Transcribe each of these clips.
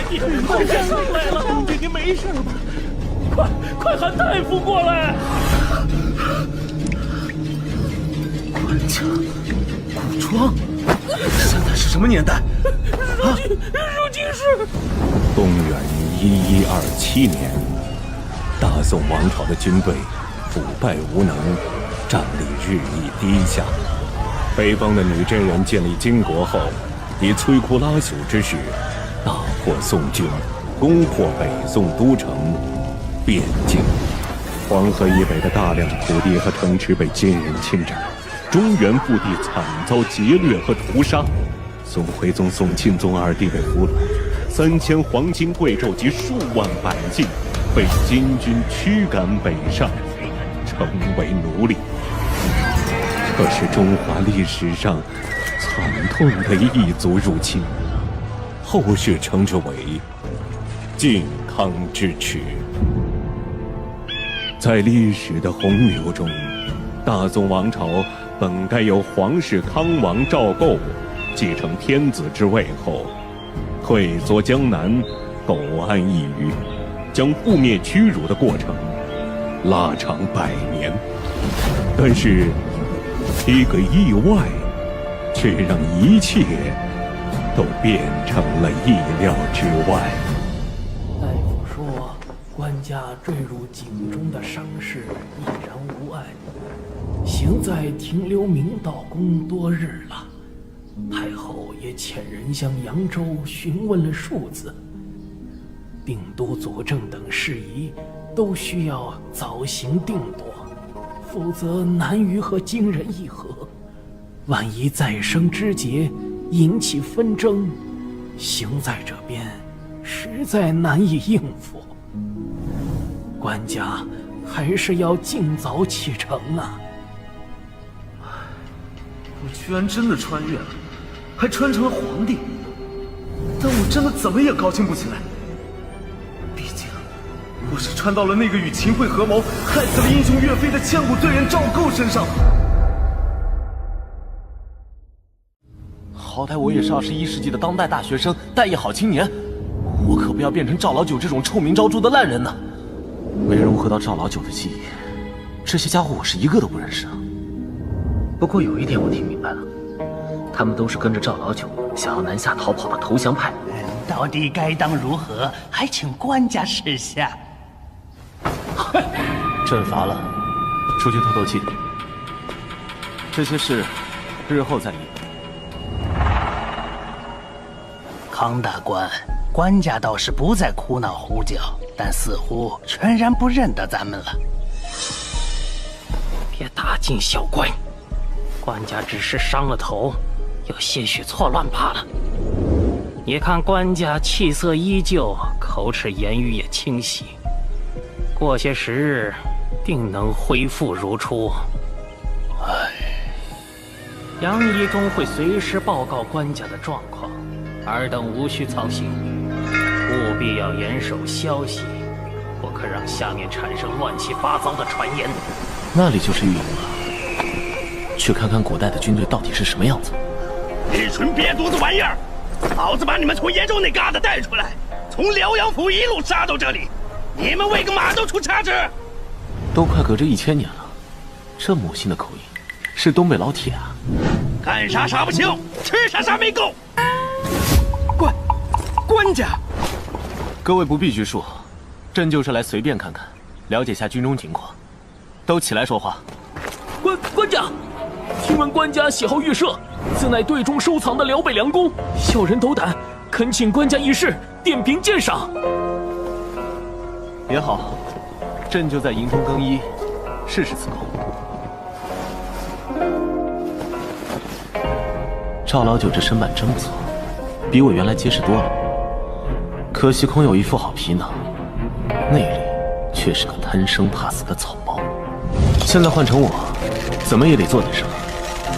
爹爹，快上来了！爹爹没事吧？快喊大夫过来！官家古装，现在是什么年代？如今是公元1127年，大宋王朝的军队腐败无能，战力日益低下。北方的女真人建立金国后，以摧枯拉朽之势，大破宋军，攻破北宋都城汴京。黄河以北的大量土地和城池被金人侵占，中原腹地惨遭劫掠和屠杀。宋徽宗、宋钦宗二帝被俘虏，3000黄金贵胄及数万百姓被金军驱赶北上，成为奴隶。这是中华历史上惨痛的异族入侵，后世称之为靖康之耻。在历史的洪流中，大宋王朝本该由皇室康王赵构继承天子之位后，退缩江南，苟安一隅，将覆灭屈辱的过程拉长100年。但是一个意外，却让一切都变成了意料之外。大夫说，官家坠入井中的伤势已然无碍，刑在停留明道宫多日了。太后也遣人向扬州询问了数字，定都佐证等事宜都需要早行定夺，否则难于和金人议和。万一再生枝节，引起纷争，行在这边实在难以应付。官家还是要尽早启程啊！我居然真的穿越了，还穿成了皇帝，但我真的怎么也高兴不起来。毕竟，我是穿到了那个与秦桧合谋，害死了英雄岳飞的千古罪人赵构身上。好歹我也是21世纪的当代大学生，待业好青年，我可不要变成赵老九这种臭名昭著的烂人呢。没融合到赵老九的记忆，这些家伙我是一个都不认识啊。不过有一点我听明白了，他们都是跟着赵老九想要南下逃跑的投降派。到底该当如何，还请官家示下。朕乏了，出去透透气。这些事，日后再议。康大官，官家倒是不再哭闹胡搅，但似乎全然不认得咱们了。别大惊小怪，官家只是伤了头，有些许错乱罢了。你看官家气色依旧，口齿言语也清晰，过些时日，定能恢复如初。杨仪中会随时报告官家的状况，尔等无需操心，务必要严守消息，不可让下面产生乱七八糟的传言。那里就是御营了，去看看古代的军队到底是什么样子。一群瘪犊子玩意儿！老子把你们从延州那旮瘩带出来，从辽阳府一路杀到这里，你们喂个马都出差池！都快隔着1000年了，这母亲的口音，是东北老铁啊！干啥啥不行，吃啥啥没够。官家，各位不必拘束，朕就是来随便看看，了解下军中情况。都起来说话。官家，听闻官家喜好玉射，自乃队中收藏的辽北良弓，小人斗胆，恳请官家一试，点评鉴赏。也好，朕就在营中更衣，试试此弓。赵老九这身板真不错，比我原来结实多了。可惜空有一副好皮囊，内里却是个贪生怕死的草包。现在换成我，怎么也得做点什么，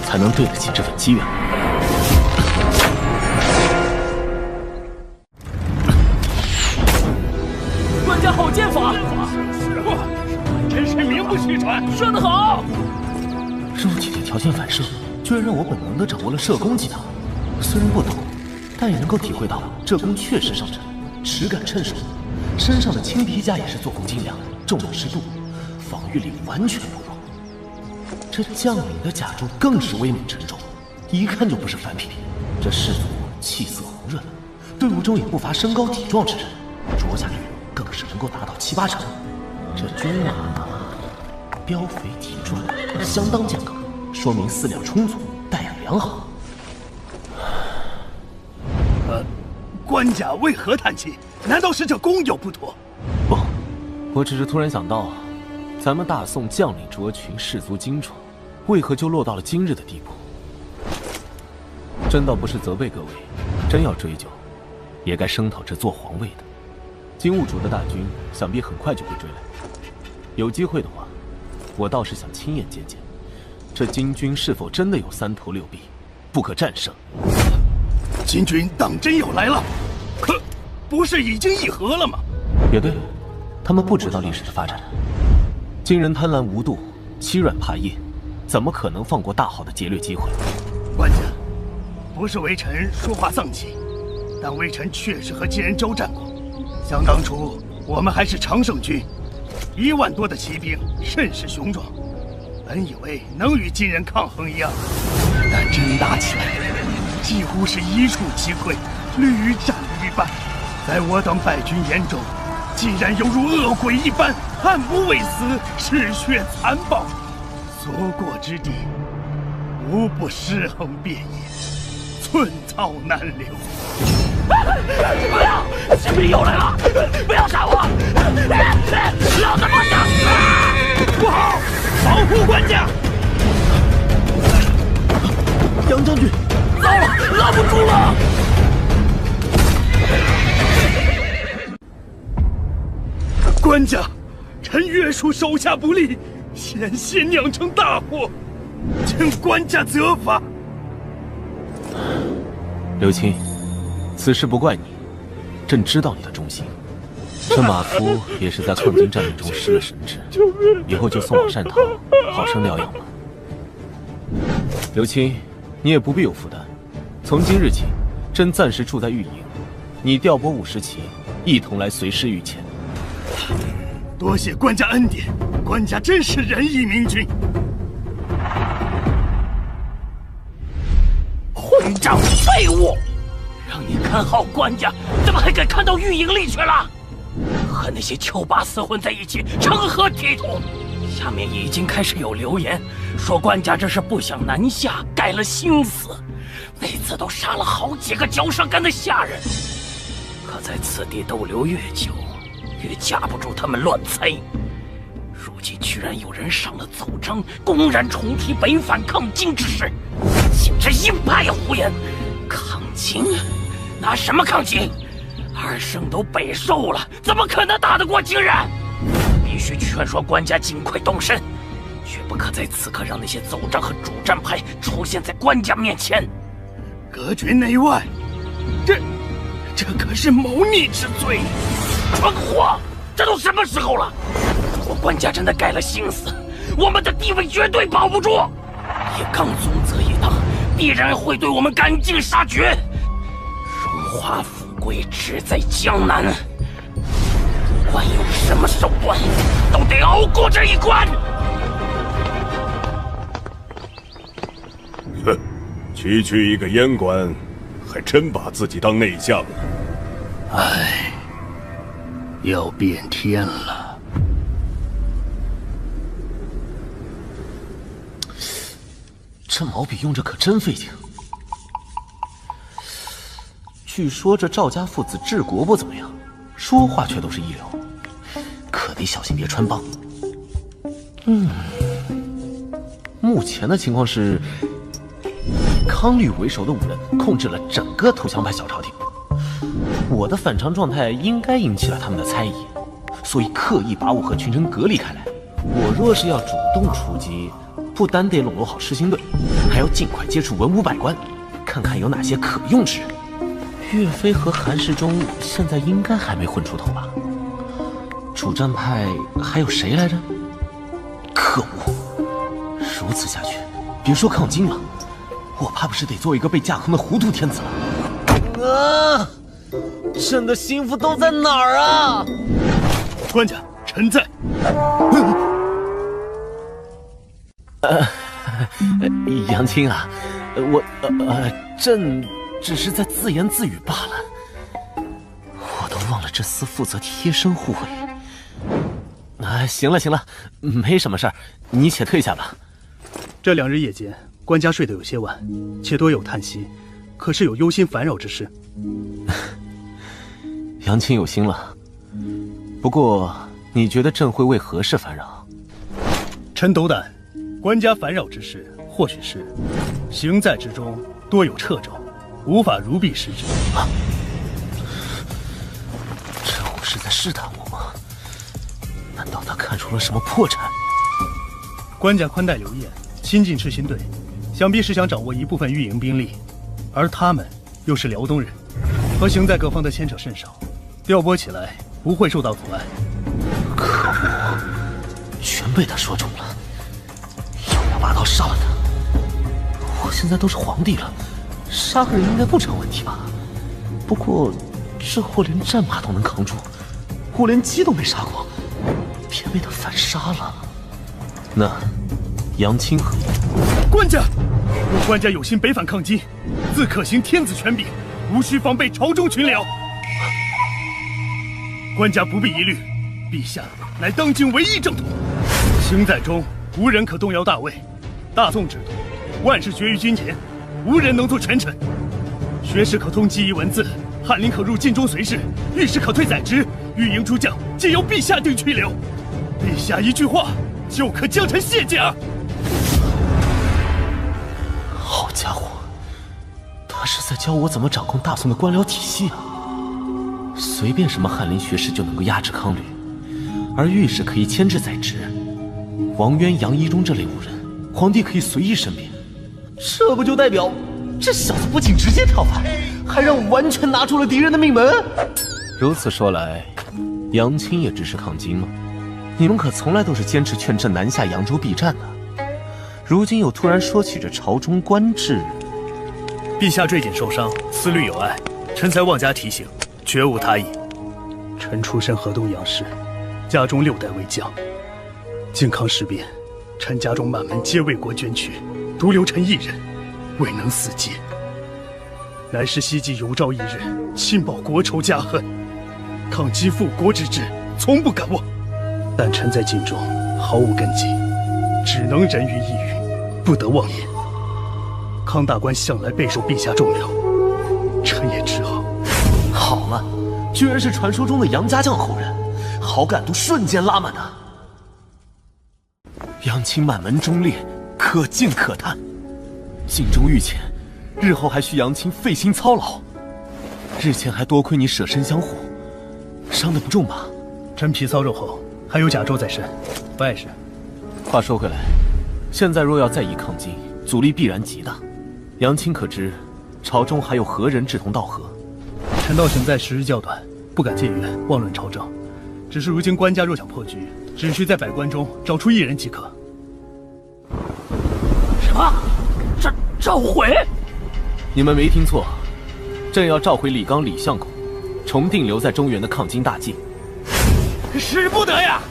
才能对得起这份机缘。官家好剑法，真是名不虚传。说得好。肉体的条件反射，居然让我本能地掌握了射弓技能。虽然不懂，但也能够体会到这弓确实上乘。齿感趁手，身上的青皮甲也是做工精良，重量适度，防御力完全不弱。这将领的甲胄更是威猛沉重，一看就不是凡品。这士卒气色红润，队伍中也不乏身高体壮之人，着甲率更是能够达到7、8成。这军马膘肥体壮，相当健康，说明饲料充足，带养良好。官家为何叹气？难道是这弓有不妥？不，我只是突然想到，咱们大宋将领卓群，士卒精壮，为何就落到了今日的地步？真倒不是责备各位，真要追究，也该声讨这做皇位的。金兀术的大军想必很快就会追来，有机会的话，我倒是想亲眼见见，这金军是否真的有3头6臂，不可战胜。金军当真要来了？可不是已经议和了吗？也对，他们不知道历史的发展。金人贪婪无度，欺软怕硬，怎么可能放过大好的劫掠机会？官家，不是微臣说话丧气，但微臣确实和金人交战过。想当初我们还是常胜军，1万多的骑兵，甚是雄壮。本以为能与金人抗衡一样，但真打起来，几乎是一触即溃，屡战屡败。在我等败军眼中，竟然犹如恶鬼一般，悍不畏死，嗜血残暴，所过之地，无不尸横遍野，寸草难留。不要！士兵又来了！不要杀我！老子不想死！不好，保护官家！杨将军，糟了，拉不住了！官家，臣约束手下不力，险些酿成大祸，请官家责罚。刘钦，此事不怪你，朕知道你的忠心。这马夫也是在抗金战役中失了神智，以后就送往善堂，好生疗养吧。刘钦，你也不必有负担。从今日起，朕暂时住在御营，你调拨50骑，一同来随侍御前。多谢官家恩典，官家真是仁义明君。混账废物！让你看好官家，怎么还敢看到御营里去了？和那些丘拔厮混在一起，成何体统？下面已经开始有流言，说官家这是不想南下，改了心思。那次都杀了好几个嚼舌根的下人，可在此地逗留越久，越架不住他们乱猜。如今居然有人上了奏章，公然重提北反抗金之事，竟这鹰派胡言！抗金？拿什么抗金？2圣都北狩了，怎么可能打得过金人？必须劝说官家尽快动身，绝不可在此刻让那些奏章和主战派出现在官家面前。隔绝内外，这可是谋逆之罪！蠢货，这都什么时候了？如果官家真的改了心思，我们的地位绝对保不住。叶刚宗泽一党必然会对我们赶尽杀绝，荣华富贵只在江南。不管用什么手段，都得熬过这一关。哼，区区一个阉官，还真把自己当内相了。唉，要变天了。这毛笔用着可真费劲。据说这赵家父子治国不怎么样，说话却都是一流，可得小心别穿帮。目前的情况是，以康律为首的5人控制了整个投降派小朝廷。我的反常状态应该引起了他们的猜疑，所以刻意把我和群臣隔离开来。我若是要主动出击，不单得笼络好失心队，还要尽快接触文武百官，看看有哪些可用之人。岳飞和韩世忠现在应该还没混出头吧？主战派还有谁来着？可恶！如此下去，别说抗金了，我怕不是得做一个被架空的糊涂天子了。朕的心腹都在哪儿啊？官家，臣在。杨青啊，朕只是在自言自语罢了。我都忘了这厮负责贴身护卫。行了，没什么事儿，你且退下吧。这2日夜间，官家睡得有些晚，且多有叹息，可是有忧心烦扰之事？杨青有心了，不过你觉得朕会为何事烦扰？臣斗胆，官家烦扰之事，或许是行在之中多有掣肘，无法如臂施之。这虎是在试探我吗？难道他看出了什么破绽？官家宽待刘晏，亲近赤心队，想必是想掌握一部分御营兵力，而他们又是辽东人，和行在各方的牵扯甚少，调拨起来不会受到阻碍。可恶，全被他说中了！要不要拔刀杀了他？我现在都是皇帝了，杀个人应该不成问题吧？不过这货连战马都能扛住，我连鸡都没杀过，偏被他反杀了。那杨青何？官家，若官家有心北反抗金，自可行天子权柄，无需防备朝中群僚。官家不必疑虑，陛下乃当今唯一正统，行在中无人可动摇大位。大宋制度，万事决于君前，无人能做权臣。学士可通机宜文字，翰林可入禁中随侍，御史可退宰职，御营诸将皆由陛下定去留。陛下一句话，就可将臣卸甲。好家伙，他是在教我怎么掌控大宋的官僚体系啊！随便什么翰林学士就能够压制康吕，而御史可以牵制宰职，王渊、杨一中这类武人，皇帝可以随意申辩。这不就代表这小子不仅直接跳反，还让我完全拿住了敌人的命门？如此说来，杨青也支持抗金吗？你们可从来都是坚持劝朕南下扬州避战的，如今又突然说起这朝中官制。陛下坠锦受伤，思虑有碍，臣才妄加提醒，绝无他意。臣出身河东杨氏，家中6代为将。靖康事变，臣家中满门皆为国捐躯，独留臣一人，未能死节。乃是希冀有朝一日亲报国仇家恨，抗击复国之志，从不敢忘。但臣在晋中毫无根基，只能人云亦云，不得妄言。康大官向来备受陛下重用，臣也只好。好了，居然是传说中的杨家将后人，好感度瞬间拉满啊！杨青满门忠烈，可敬可叹。晋中御前，日后还需杨青费心操劳。日前还多亏你舍身相护，伤得不重吧？臣皮糙肉厚，还有甲胄在身，不碍事。话说回来，现在若要再议抗金，阻力必然极大。杨青可知，朝中还有何人志同道合？臣道行在时日较短，不敢借缘妄论朝政。只是如今官家若想破局，只需在百官中找出1人即可。什么？召回？你们没听错，朕要召回李纲、李相公，重定留在中原的抗金大计。使不得呀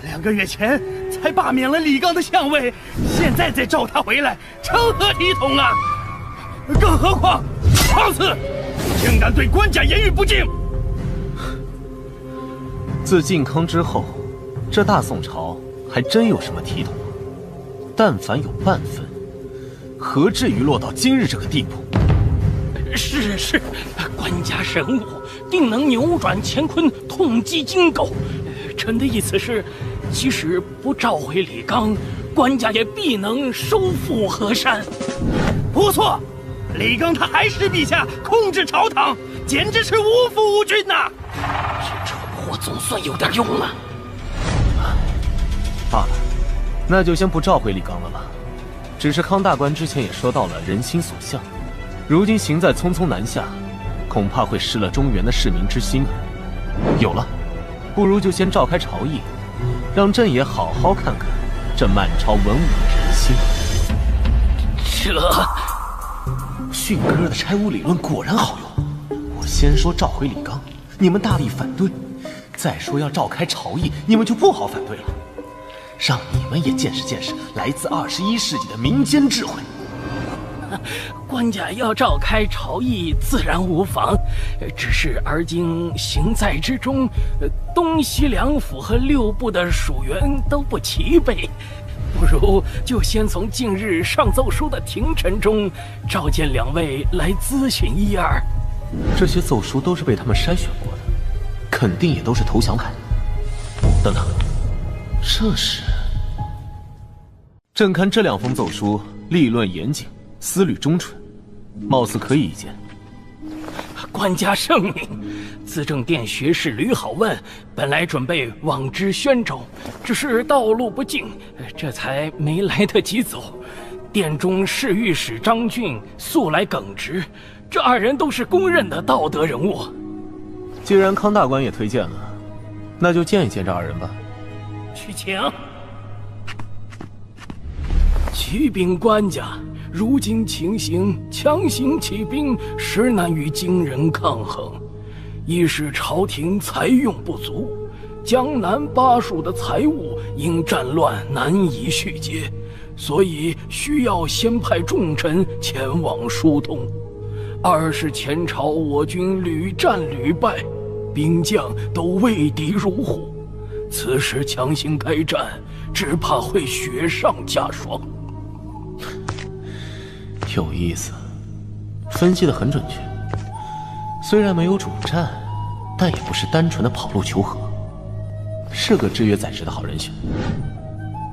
！2个月前才罢免了李纲的相位，现在再召他回来，成何体统啊！更何况昶次竟敢对官家言语不敬！自靖康之后，这大宋朝还真有什么体统吗？但凡有半分，何至于落到今日这个地步？是，官家神武，定能扭转乾坤，痛击金狗。臣的意思是，即使不召回李纲，官家也必能收复河山。不错，李纲他还是陛下控制朝堂，简直是无父无君呐！这蠢货总算有点用了。罢了，那就先不召回李纲了吧。只是康大官之前也说到了人心所向，如今行在匆匆南下，恐怕会失了中原的市民之心啊。有了，不如就先召开朝议，让朕也好好看看这满朝文武的人心。这驯鸽的拆屋理论果然好用，我先说召回李纲，你们大力反对；再说要召开朝议，你们就不好反对了。让你们也见识见识来自21世纪的民间智慧。官家要召开朝议，自然无妨。只是而今行在之中，东西两府和6部的属员都不齐备，不如就先从近日上奏书的廷臣中召见2位来咨询一二。这些奏书都是被他们筛选过的，肯定也都是投降派。等等，这是……朕看这2封奏书立论严谨，思虑忠纯，貌似可以一见。官家圣明，资政殿学士吕好问本来准备往知宣州，只是道路不尽，这才没来得及走。殿中侍御史张俊素来耿直，这2人都是公认的道德人物。既然康大官也推荐了，那就见一见这2人吧。去请。启禀官家，如今情形，强行起兵实难与金人抗衡。一是朝廷财用不足，江南巴蜀的财物因战乱难以续接，所以需要先派重臣前往疏通。二是前朝我军屡战屡败，兵将都畏敌如虎，此时强行开战，只怕会雪上加霜。有意思，分析得很准确。虽然没有主战，但也不是单纯的跑路求和，是个制约宰制的好人选。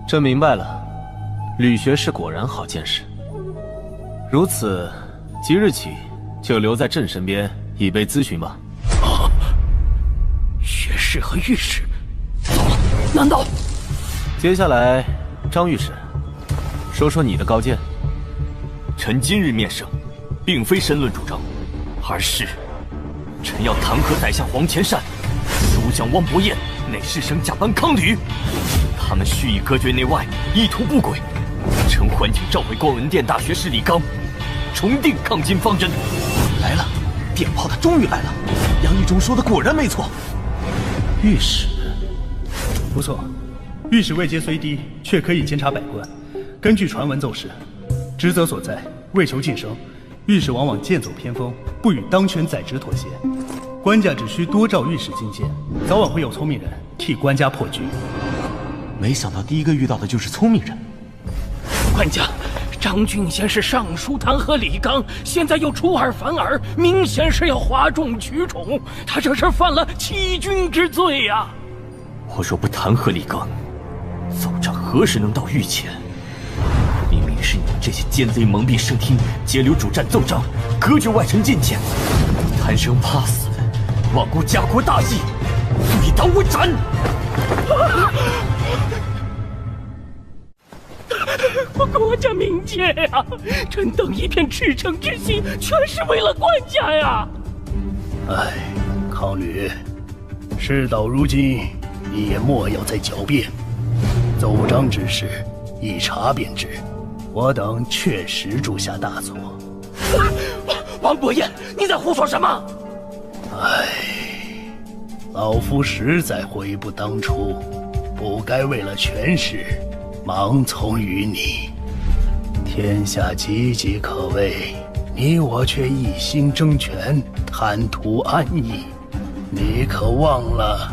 朕明白了，吕学士果然好见识。如此，即日起就留在朕身边，以备咨询吧。啊！学士和御史走了，难道？接下来，张御史，说说你的高见。臣今日面圣，并非申论主张，而是臣要弹劾宰相黄潜善、诸将汪伯彦乃士生假扮康吕，他们蓄意隔绝内外，意图不轨。臣唤请召回光文殿大学士李纲，重定抗金方针。来了，电炮他终于来了。杨义忠说的果然没错。御史，不错，御史位阶虽低，却可以监察百官。根据传闻奏事，职责所在，为求晋升，御史往往剑走偏锋，不与当权宰职妥协。官家只需多召御史进谏，早晚会有聪明人替官家破局。没想到第一个遇到的就是聪明人。官家，张俊先是上书弹劾李纲，现在又出尔反尔，明显是要哗众取宠。他这是犯了欺君之罪呀！我若不弹劾李纲，奏章何时能到御前？明明是你们这些奸贼蒙蔽视听，截留主战奏章，隔绝外臣进谏，贪生怕死，罔顾家国大义，罪当问斩！国家明鉴呀！臣等一片赤诚之心，全是为了官家呀！哎，康吕，事到如今，你也莫要再狡辩。奏章之事，一查便知。我等确实铸下大错。王伯彦，你在胡说什么？唉，老夫实在悔不当初，不该为了权势盲从于你。天下岌岌可危，你我却一心争权，贪图安逸。你可忘了，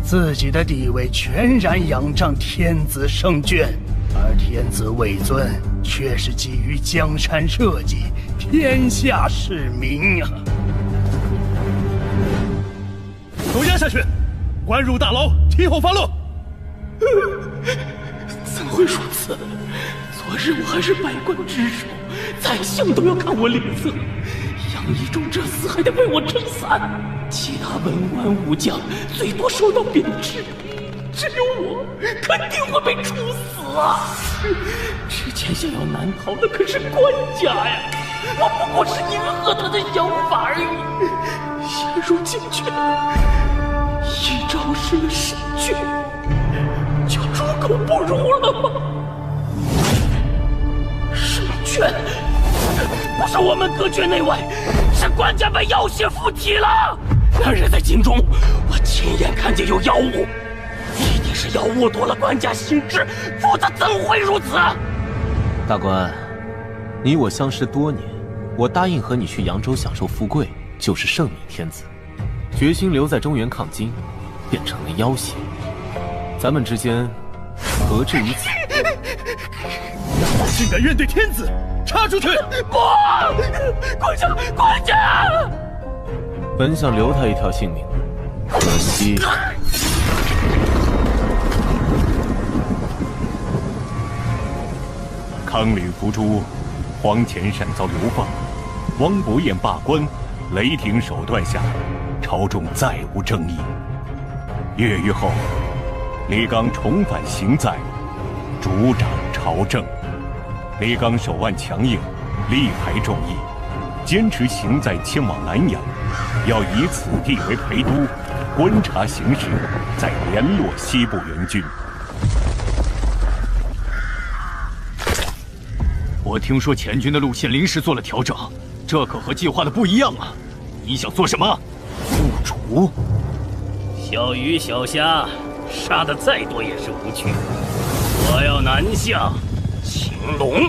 自己的地位全然仰仗天子圣眷，而天子位尊却是基于江山社稷，天下市民啊！都押下去，关入大牢，听候发落。怎会如此？昨日我还是百官之首，宰相都要看我脸色。杨义忠这厮还得为我撑伞，其他文官武将最多受到贬斥，只有我肯定会被处死啊！之前想要难逃的可是官家呀，我不过是迎合他的想法而已。现如今却一朝失了圣眷，就猪狗不如了吗？圣眷。不是我们隔绝内外，是官家被妖邪附体了。那日在京中，我亲眼看见有妖物，一定是妖物夺了官家心智，否则怎会如此？大官，你我相识多年，我答应和你去扬州享受富贵，就是圣明天子；决心留在中原抗金，变成了妖邪。咱们之间何至于此？竟敢怨对天子，插出去！不，官家！本想留他一条性命，可惜。康吕伏诛，黄潜闪遭流放，汪伯彦罢官，雷霆手段下，朝中再无争议。越狱后，李纲重返行在，主掌朝政。李纲手腕强硬，力排众议，坚持行在迁往南阳，要以此地为陪都，观察形势，再联络西部援军。我听说前军的路线临时做了调整，这可和计划的不一样啊！你想做什么？入主？小鱼小虾，杀的再多也是无趣。我要南下，青龙。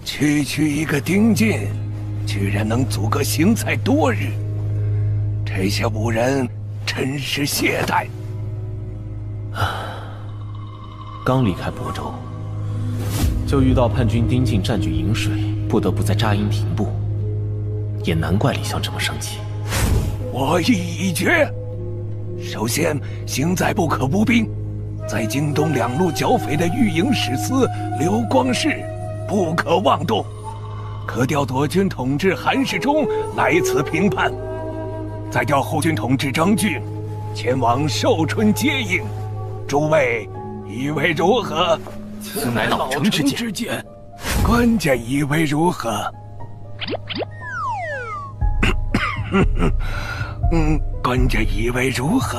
区一个丁进，居然能阻隔行在多日，这些武人真是懈怠。刚离开亳州，就遇到叛军丁进占据颍水，不得不在扎营停步，也难怪李湘这么生气。我意已决。首先，行在不可不兵，在京东两路剿匪的御营使司刘光世不可妄动，可调左军统制韩世忠来此平叛，再调后军统制张俊前往寿春接应。诸位以为如何？此乃老臣之见。官家以为如何？官家以为如何？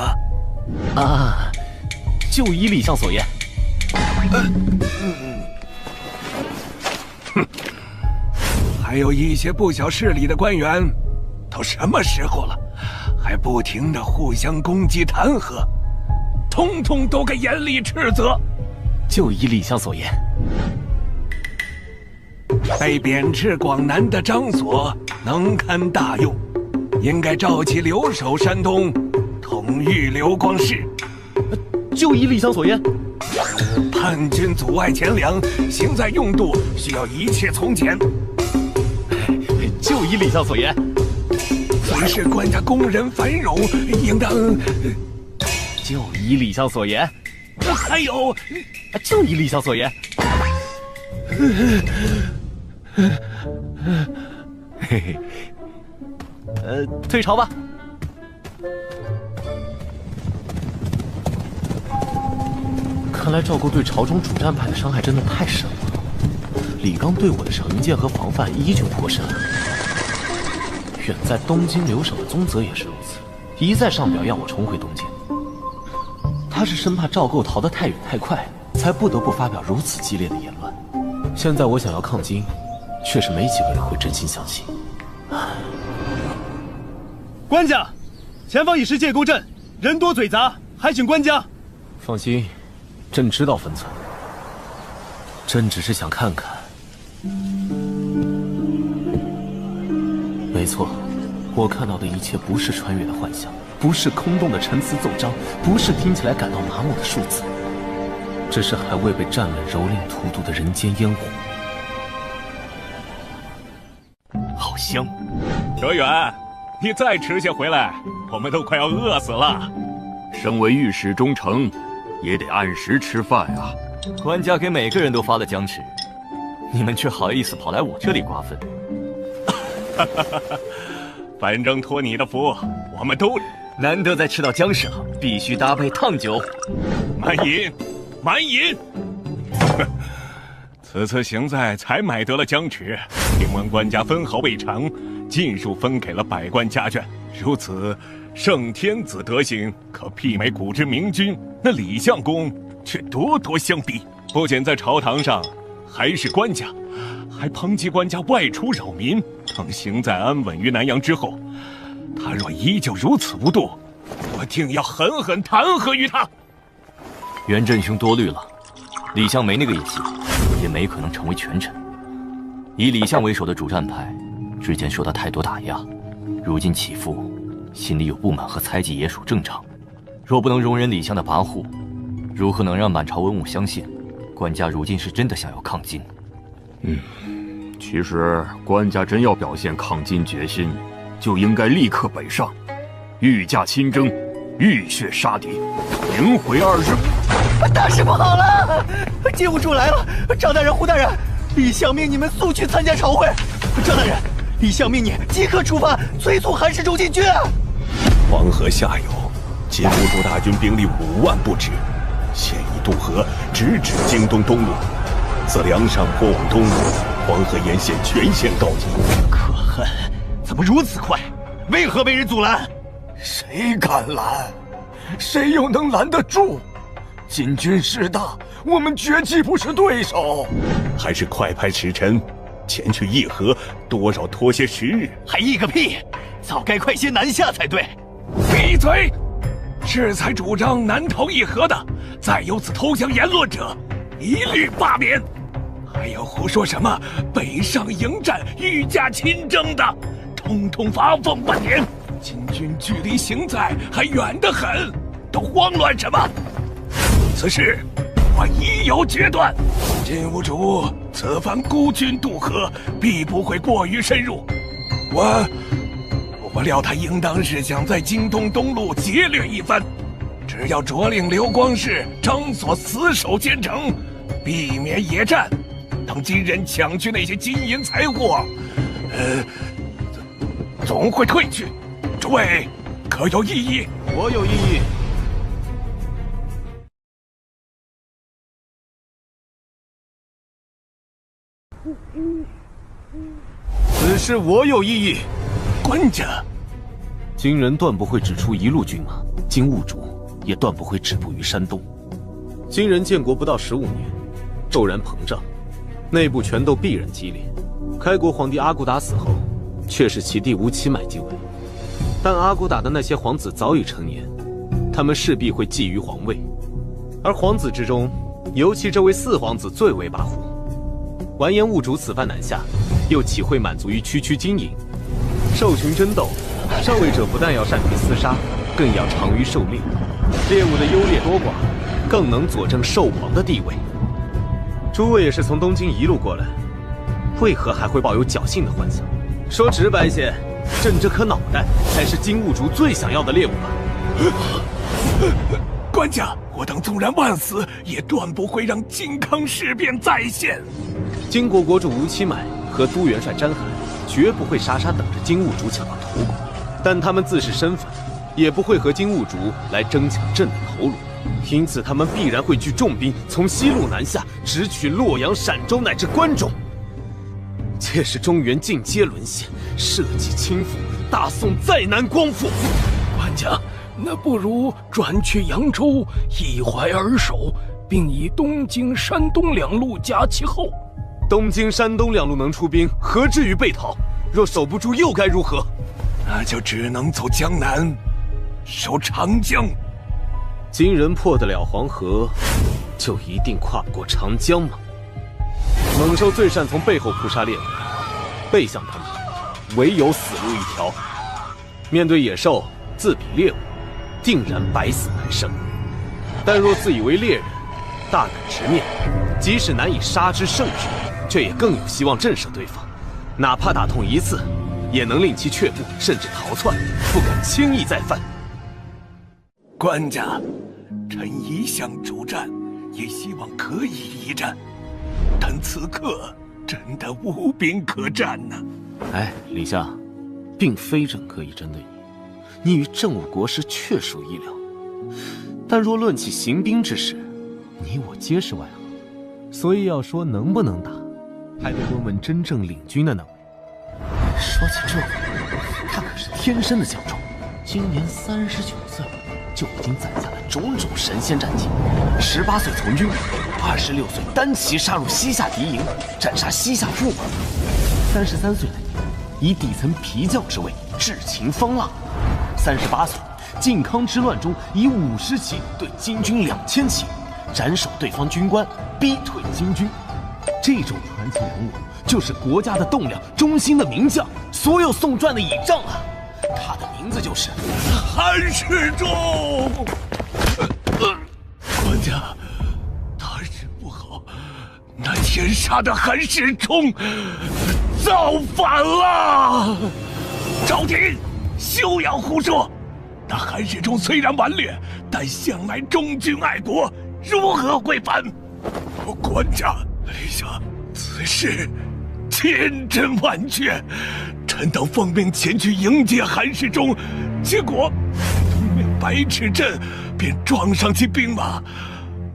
啊，就依李相所言。还有一些不小势力的官员，都什么时候了，还不停地互相攻击弹劾，通通都该严厉斥责。就依李相所言。被贬至广南的张所能堪大用，应该召集留守山东，统御刘光世。就依李相所言。叛军阻碍钱粮，行在用度需要一切从简。就依李相所言。随是官家工人繁荣，应当就依李相所言。还有，就依李相所言。嘿嘿，退朝吧。看来赵构对朝中主战派的伤害真的太深了。李纲对我的成见和防范依旧颇深。远在东京留守的宗泽也是如此，一再上表要我重回东京。他是生怕赵构逃得太远太快，才不得不发表如此激烈的言论。现在我想要抗金，却是没几个人会真心相信。官家，前方已是界沟阵，人多嘴杂，还请官家放心，朕知道分寸。朕只是想看看。没错，我看到的一切不是穿越的幻象，不是空洞的陈词奏章，不是听起来感到麻木的数字，这是还未被战乱蹂躏荼毒的人间烟火。好香！哲远，你再迟些回来，我们都快要饿死了。身为御史中丞，也得按时吃饭啊。官家给每个人都发了僵持，你们却好意思跑来我这里瓜分。反正托你的福，我们都难得在吃到姜上，必须搭配烫酒。满饮，满饮。此次行在才买得了僵持，听闻官家分毫未尝，尽数分给了百官家眷。如此圣天子德行，可媲美古之明君。那李相公却咄咄相逼，不仅在朝堂上还是官家，还抨击官家外出扰民。等行在安稳于南阳之后，他若依旧如此无度，我定要狠狠弹劾于他。袁振兄多虑了，李相没那个野心，也没可能成为权臣。以李相为首的主战派，之前受到太多打压，如今起复，心里有不满和猜忌也属正常。若不能容忍李相的跋扈，如何能让满朝文武相信，官家如今是真的想要抗金？其实官家真要表现抗金决心，就应该立刻北上，御驾亲征，浴血杀敌，迎回2日。大事不好了！金兀术来了！张大人、胡大人，李相命你们速去参加朝会。张大人，李相命你即刻出发，催促韩世忠进军。黄河下游，金兀术大军兵力5万不止，现已渡河，直指京东东路。自梁上坡往东，黄河沿线全线告急。可恨，怎么如此快？为何被人阻拦？谁敢拦？谁又能拦得住？金军势大，我们绝技不是对手。还是快派使臣前去议和，多少拖些时日。还议个屁！早该快些南下才对。闭嘴！适才主张南逃议和的，再有此投降言论者，一律罢免。还有胡说什么北上迎战、御驾亲征的，统统罚俸半年。金军距离行在还远得很，都慌乱什么？此事我已有决断。金兀术此番孤军渡河，必不会过于深入。我料他应当是想在京东东路劫掠一番，只要着令刘光世、张所死守坚城，避免野战，等金人抢去那些金银财货，总会退去。诸位可有异议？我有异议。此事我有异议。官家，金人断不会只出一路军马，金兀术也断不会止步于山东。金人建国不到15年，骤然膨胀，内部权斗必然激烈。开国皇帝阿骨打死后，却是其弟吴七买继位。但阿骨打的那些皇子早已成年，他们势必会觊觎皇位，而皇子之中，尤其这位四皇子最为跋扈。完颜兀术此番南下，又岂会满足于区区经营？兽群争斗，上位者不但要善于厮杀，更要长于狩猎。猎物的优劣多寡，更能佐证兽王的地位。诸位也是从东京一路过来，为何还会抱有侥幸的幻想？说直白些，朕这颗脑袋才是金兀术最想要的猎物吧？官家，我等纵然万死，也断不会让靖康事变再现。金国国主吴七买和都元帅詹罕绝不会傻傻等着金兀术抢到头颅，但他们自是身份，也不会和金兀术来争抢朕的头颅，因此他们必然会聚重兵从西路南下，直取洛阳、陕州乃至关中。届时中原尽皆沦陷，社稷倾覆，大宋再难光复。官家，那不如转去扬州，一怀而守，并以东京、山东两路夹其后。东京、山东两路能出兵，何至于被讨？若守不住，又该如何？那就只能走江南，守长江。金人破得了黄河，就一定跨不过长江吗？猛兽最善从背后扑杀猎物，背向他们，唯有死路一条。面对野兽，自比猎物，定然百死难生。但若自以为猎人，大胆直面，即使难以杀之胜之，却也更有希望震慑对方。哪怕打痛一次，也能令其却步，甚至逃窜，不敢轻易再犯。官家，臣一向主战，也希望可以一战，但此刻真的无兵可战呐。哎，李相，并非朕可以针对你，你与郑武国师确属意料。但若论起行兵之事，你我皆是外行，所以要说能不能打，还得问问真正领军的那位。说起这位，他可是天生的强壮，今年39岁，就已经攒下了种种神仙战绩。18岁从军， 26岁单骑杀入西夏敌营，斩杀西夏驸马。33岁的你，以底层皮将之位智擒方腊。38岁，靖康之乱中以50骑对金军2000骑，斩首对方军官，逼退金军。这种传奇人物就是国家的栋梁，忠心的名将，所有宋传的倚仗啊！他的名字就是韩世忠。官家，大事不好，那天杀的韩世忠造反了！朝廷休要胡说！那韩世忠虽然顽劣，但向来忠君爱国，如何会反？官家，陛下，此事千真万确。臣等奉命前去迎接韩世忠，结果东面白池镇便撞上其兵马，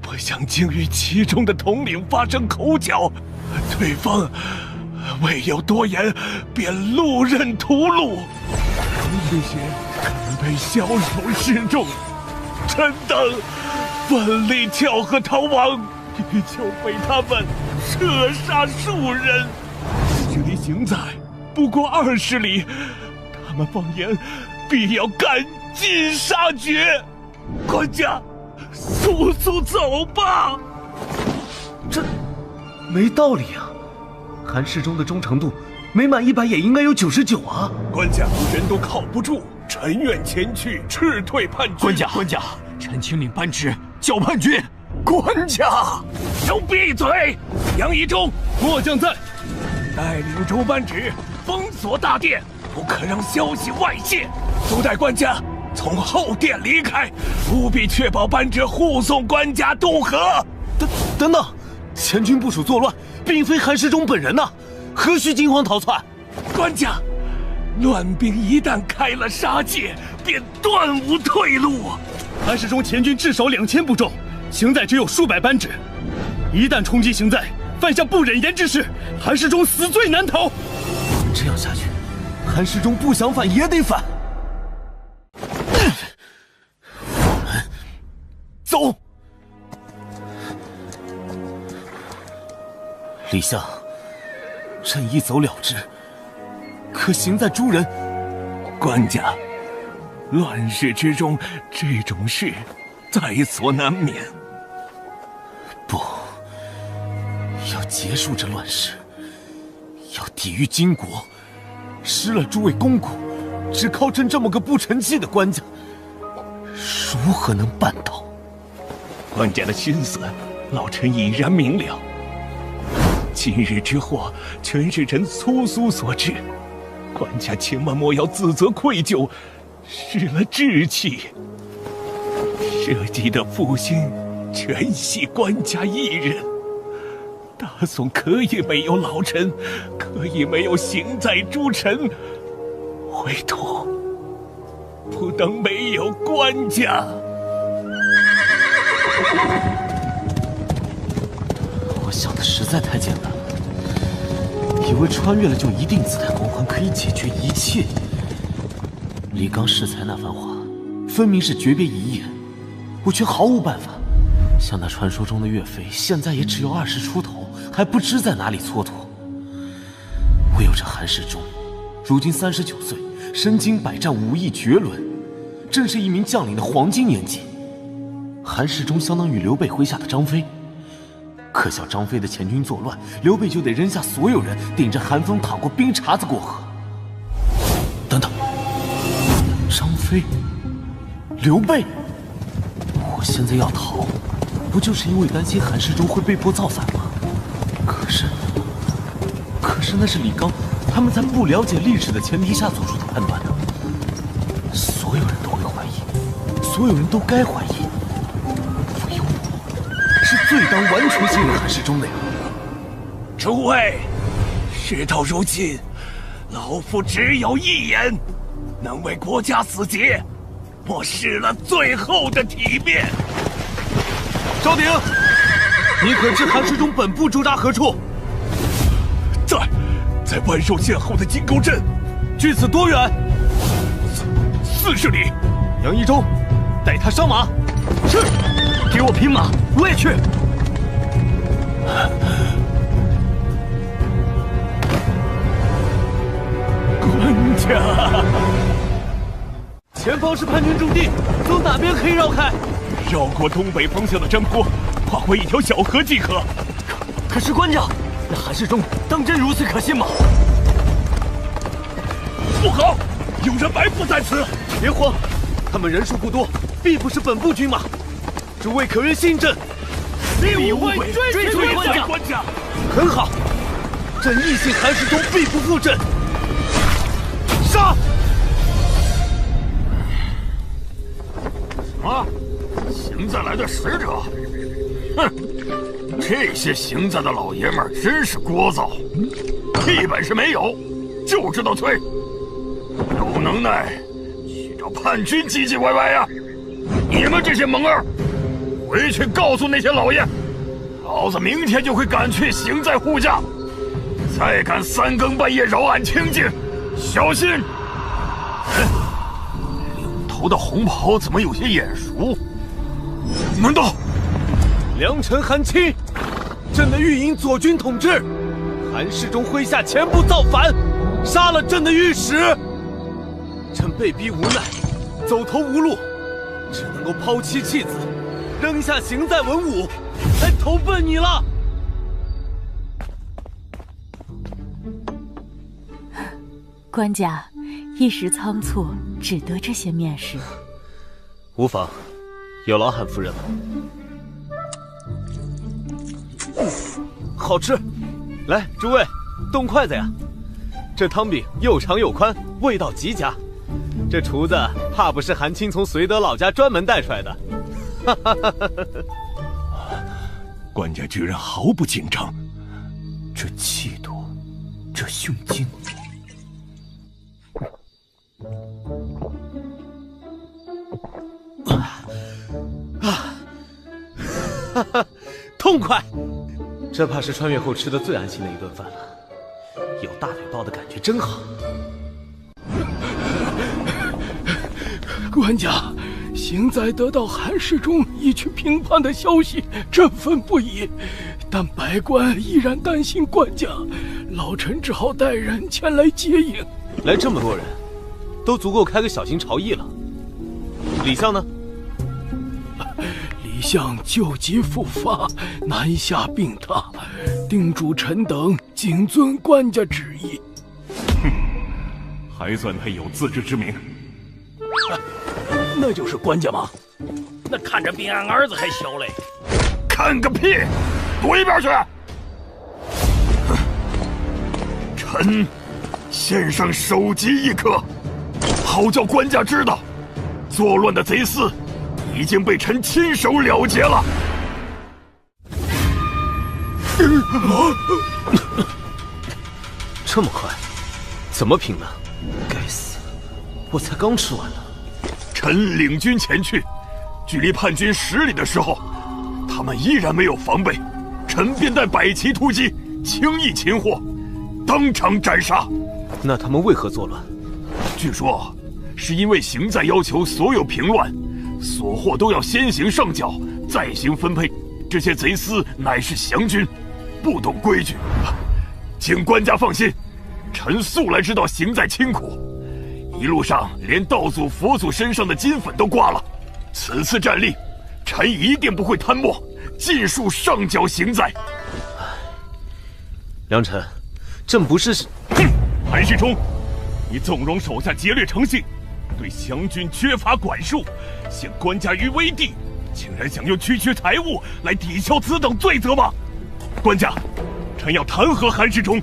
不想竟与其中的统领发生口角，对方未有多言，便路认屠戮。这些可被枭首示众，臣等奋力跳河逃亡，欲求被他们射杀数人。距离行在不过20里，他们放言必要赶尽杀绝。官家，速速走吧！这没道理啊！韩世忠的忠诚度没满100也应该有99啊！官家，人都靠不住，臣愿前去斥退叛军。官家，臣请领班职剿叛军。官家，都闭嘴！杨仪忠，末将在，带领诸班职封锁大殿，不可让消息外泄。都带官家从后殿离开，务必确保班职护送官家渡河。等等，前军部署作乱，并非韩世忠本人呐，何须惊慌逃窜？官家，乱兵一旦开了杀戒，便断无退路。韩世忠前军至少2000部众，行在只有数百班职，一旦冲击行在，犯下不忍言之事，韩世忠死罪难逃。这样下去，韩世忠不想反也得反。我们走。李相，朕一走了之，可行在诸人。官家，乱世之中，这种事在所难免。不，要结束这乱世，要抵御金国，失了诸位公公，只靠朕这么个不成器的官家，如何能办到？官家的心思，老臣已然明了。今日之祸，全是臣粗俗所致，官家千万莫要自责愧疚，失了志气。社稷的复兴，全系官家一人。大宋可以没有老臣，可以没有行在诸臣，唯独不能没有官家。我想的实在太简单了，以为穿越了就一定自带光环，可以解决一切。李纲适才那番话，分明是诀别遗言，我却毫无办法。像那传说中的岳飞，现在也只有20出头，还不知在哪里蹉跎。唯有这韩世忠，如今39岁，身经百战，武艺绝伦，正是一名将领的黄金年纪。韩世忠相当于刘备麾下的张飞，可笑张飞的前军作乱，刘备就得扔下所有人，顶着寒风淌过冰碴子过河。等等，张飞、刘备，我现在要逃，不就是因为担心韩世忠会被迫造反吗？可是那是李纲他们在不了解历史的前提下做出的判断的。所有人都会怀疑，所有人都该怀疑，唯有我是最当完全信任韩世忠的呀。诸位，事到如今，老夫只有一言，能为国家死节，莫失了最后的体面。赵鼎，你可知韩世忠本部驻扎何处？在万寿县后的金沟镇。距此多远？40里。杨一中，带他上马。是，给我匹马，我也去。官家，前方是叛军驻地，走哪边可以绕开？绕过东北方向的山坡，跨过一条小河即可。可是官家，那韩世忠当真如此可信吗？不好，有人埋伏在此！别慌，他们人数不多，必不是本部军马。诸位可愿信朕？必无悔追随官家。很好，朕义信韩世忠必不负朕。杀！什么？邢在来的使者？哼！这些邢在的老爷们儿真是聒噪，屁本事没有，就知道催。有能耐去找叛军唧唧歪歪呀！你们这些蒙儿，回去告诉那些老爷，老子明天就会赶去邢在护驾。再敢3更半夜扰俺清静，小心！领头的红袍怎么有些眼熟？难道？良臣韩青，朕的御营左军统制，韩世忠麾下前部造反，杀了朕的御史。朕被逼无奈，走投无路，只能够抛妻弃子，扔下邢在文武，来投奔你了。官家一时仓促，只得这些面试。无妨，有劳韩夫人了。好吃，来，诸位，动筷子呀！这汤饼又长又宽，味道极佳。这厨子怕不是韩青从绥德老家专门带出来的。官家居然毫不紧张，这气度，这胸襟。痛快！这怕是穿越后吃的最安心的一顿饭了，有大腿抱的感觉真好。官家，邢在得到韩世忠已去平叛的消息，振奋不已。但百官依然担心官家，老臣只好带人前来接应。来这么多人，都足够开个小型朝议了。李相呢？李相旧疾复发，南下病榻，叮嘱臣等谨遵官家旨意。还算他有自知之明。那就是官家吗？那看着比俺儿子还小嘞！看个屁！躲一边去！臣献上首级一颗，好叫官家知道，作乱的贼厮已经被臣亲手了结了。这么快，怎么平呢？该死，我才刚吃完呢。臣领军前去，距离叛军10里的时候，他们依然没有防备，臣便带百骑突击，轻易擒获，当场斩杀。那他们为何作乱？据说是因为邢在要求所有平乱所获都要先行上缴，再行分配。这些贼厮乃是降军，不懂规矩。请官家放心，臣素来知道邢在清苦，一路上连道祖、佛祖身上的金粉都刮了。此次战力，臣一定不会贪墨，尽数上缴邢在。良臣，朕不是……哼！韩世忠，你纵容手下劫掠成性，对降军缺乏管束，陷官家于危地，竟然想用区区财物来抵消此等罪责吗？官家，臣要弹劾韩世忠，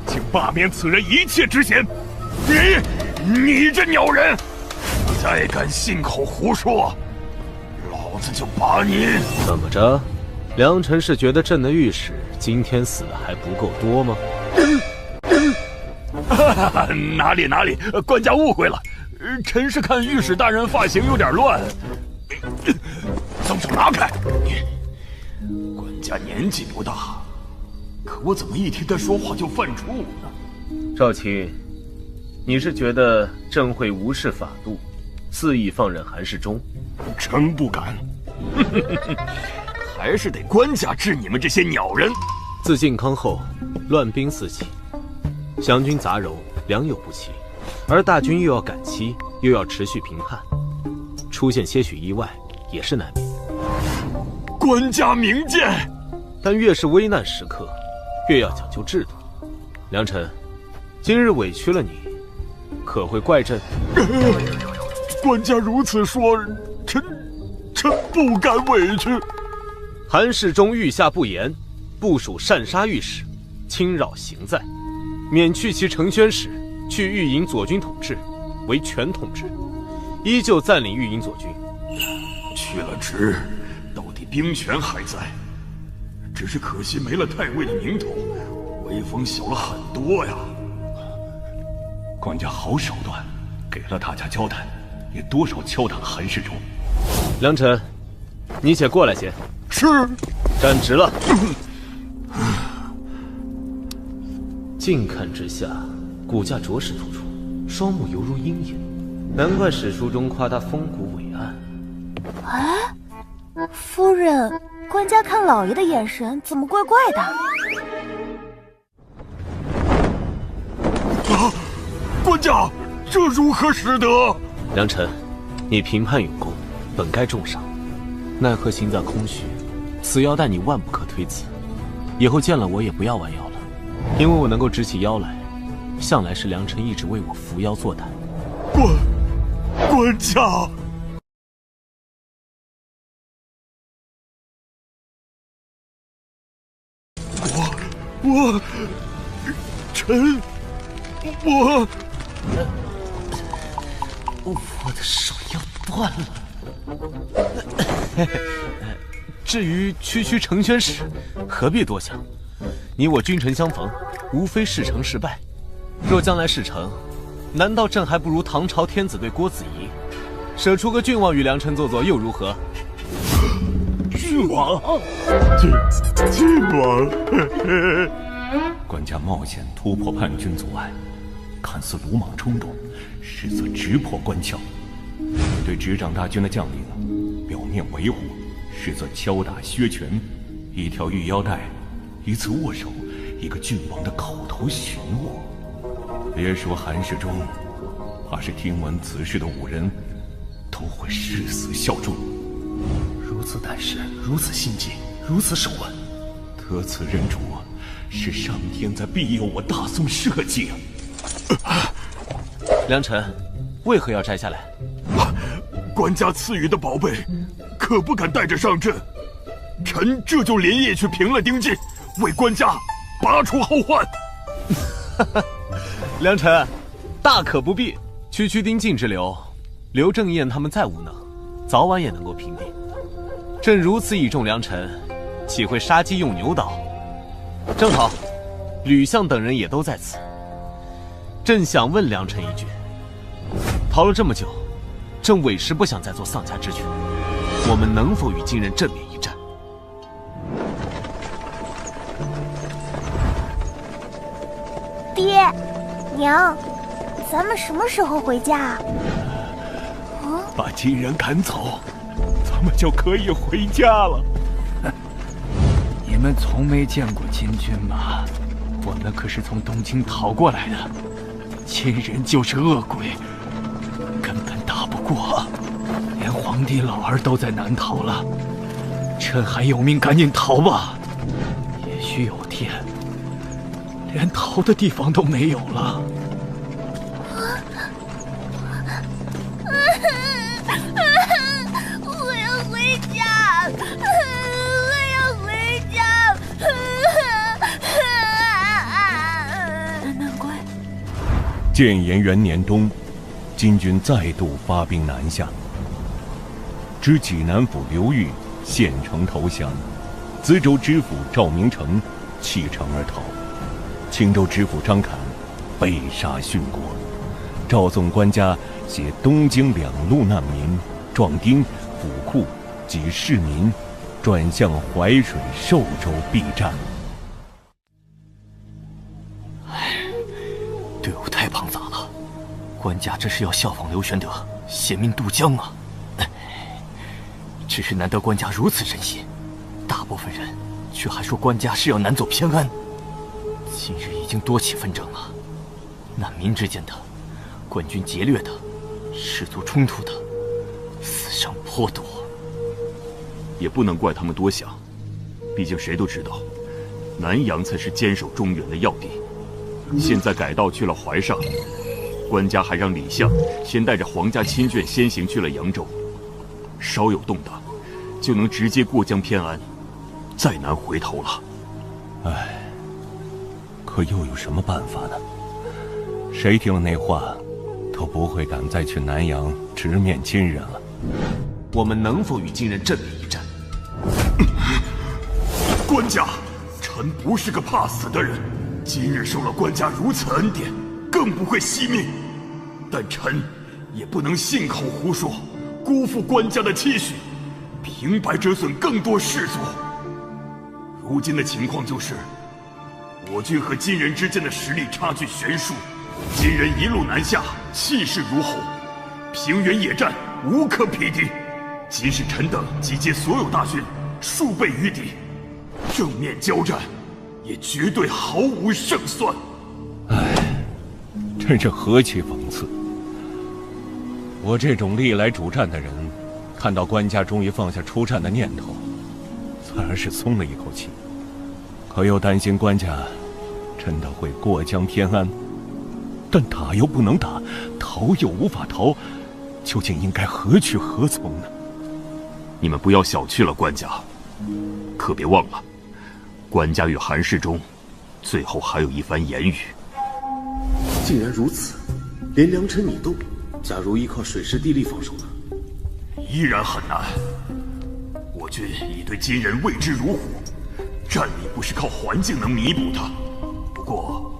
请罢免此人一切职衔。你这鸟人，再敢信口胡说，老子就把你……怎么着？良臣是觉得朕的御史今天死的还不够多吗？哪里，官家误会了，臣是看御史大人发型有点乱。松手拿开！官家年纪不大，可我怎么一听他说话就犯怵呢？少卿，你是觉得朕会无视法度，肆意放任韩世忠？臣不敢。还是得官家治你们这些鸟人。自靖康后，乱兵四起，湘军杂糅，良莠不齐，而大军又要赶期，又要持续平叛，出现些许意外也是难免。官家明鉴，但越是危难时刻，越要讲究制度。良辰，今日委屈了你，可会怪朕？官家如此说，臣不敢委屈。韩世忠御下不严，部署擅杀御史，侵扰行在，免去其承宣使，去御营左军统制，为全统制，依旧暂领御营左军。去了职，到底兵权还在，只是可惜没了太尉的名头，威风小了很多呀。官家好手段，给了大家交代，也多少敲打了韩世忠。良辰，你且过来些。是。站直了。近看之下，骨架着实突出，双目犹如鹰眼，难怪史书中夸他风骨伟岸。哎，夫人，官家看老爷的眼神怎么怪怪的？啊！官家，这如何使得？良辰，你评判有功，本该重赏，奈何行在空虚，此腰带你万不可推辞。以后见了我也不要弯腰了，因为我能够直起腰来，向来是良辰一直为我扶腰作胆。官家。我的手要断了。至于区承宣使，何必多想？你我君臣相逢，无非事成事败。若将来事成，难道朕还不如唐朝天子对郭子仪，舍出个郡王与良辰做又如何？郡王，郡王。官家冒险突破叛军阻碍，看似鲁莽冲动，实则直破关窍。对执掌大军的将领，表面维护，实则敲打削权。一条玉腰带，一次握手，一个郡王的口头询问。别说韩世忠，怕是听闻此事的武人，都会誓死效忠。如此胆识，如此心计，如此手腕，得此人主，是上天在庇佑我大宋社稷啊！良辰，为何要摘下来？官家赐予的宝贝，可不敢带着上阵。臣这就连夜去平了丁进，为官家拔除后患。良辰，大可不必。区丁进之流，刘正彦他们再无能，早晚也能够平定。朕如此倚重良辰，岂会杀鸡用牛刀？正好，吕相等人也都在此。朕想问良辰一句：逃了这么久，朕委实不想再做丧家之犬，我们能否与金人正面一战？爹，娘，咱们什么时候回家啊？把金人赶走，咱们就可以回家了。你们从没见过金军吗？我们可是从东京逃过来的，金人就是恶鬼，根本打不过，连皇帝老儿都在难逃了。趁还有命，赶紧逃吧！也许有天，连逃的地方都没有了。我要回家，我要回家。难怪。建炎元年冬，金军再度发兵南下，知济南府刘裕献城投降，淄州知府赵明诚弃城而逃，青州知府张侃被杀殉国。赵宋官家携东京两路难民、壮丁、府库及市民转向淮水、寿州避战。队伍太庞杂了，官家这是要效仿刘玄德，携兵渡江啊！只是难得官家如此仁心，大大部分人却还说官家是要南走偏安。今日已经多起纷争了，难民之间的，官军劫掠的，氏族冲突的，死伤颇多。也不能怪他们多想，毕竟谁都知道，南阳才是坚守中原的要地。现在改道去了淮上，官家还让李相先带着皇家亲眷先行去了扬州，稍有动荡，就能直接过江偏安，再难回头了。唉，可又有什么办法呢？谁听了那话，都不会敢再去南阳直面金人了。我们能否与金人正面一战？官家，臣不是个怕死的人，今日受了官家如此恩典，更不会惜命。但臣也不能信口胡说，辜负官家的期许，平白折损更多士卒。如今的情况就是，我军和金人之间的实力差距悬殊，金人一路南下，气势如虹，平原野战无可匹敌。即使臣等集结所有大军，数倍于敌，正面交战，也绝对毫无胜算。唉，真是何其讽刺！我这种历来主战的人，看到官家终于放下出战的念头，自然是松了一口气。可又担心官家真的会过江偏安，但打又不能打，逃又无法逃，究竟应该何去何从呢？你们不要小觑了官家，可别忘了，官家与韩世忠最后还有一番言语。既然如此，连良辰你都，假如依靠水师地利防守呢？依然很难。我军已对金人畏之如虎，战力不是靠环境能弥补的。不过，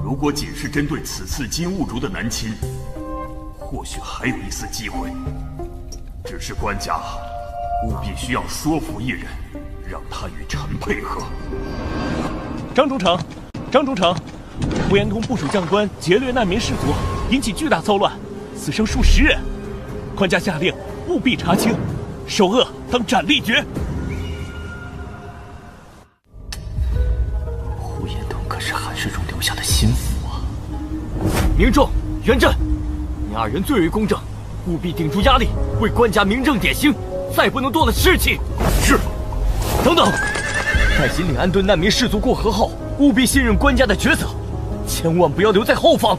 如果仅是针对此次金兀术的南侵，或许还有一丝机会。只是官家务必需要说服一人，让他与臣配合。张中丞，张中丞，呼延通部署将官劫掠难民士卒，引起巨大骚乱，死伤数十人。官家下令务必查清，首恶当斩立决。呼延通可是韩世忠留下的心腹啊！明仲、元振，你二人最为公正，务必顶住压力，为官家明正典刑，再不能多了士气。是。等等，待引领安顿难民士卒过河后，务必信任官家的抉择，千万不要留在后方。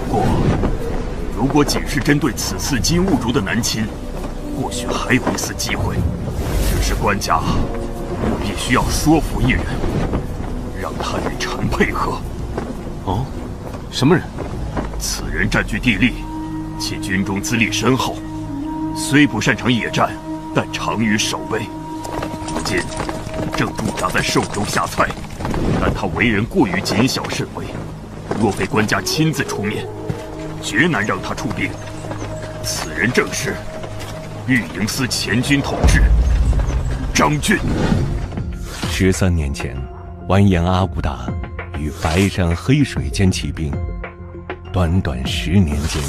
不过，如果仅是针对此次金兀术的南侵，或许还有一丝机会。只是官家务必需要说服一人，让他与臣配合。哦，什么人？此人占据地利，且军中资历深厚，虽不擅长野战，但长于守备。如今正驻扎在寿州下蔡，但他为人过于谨小慎微，若非官家亲自出面，绝难让他出兵。此人正是御营司前军统制张俊。13年前，完颜阿骨打与白山黑水间起兵，短短10年间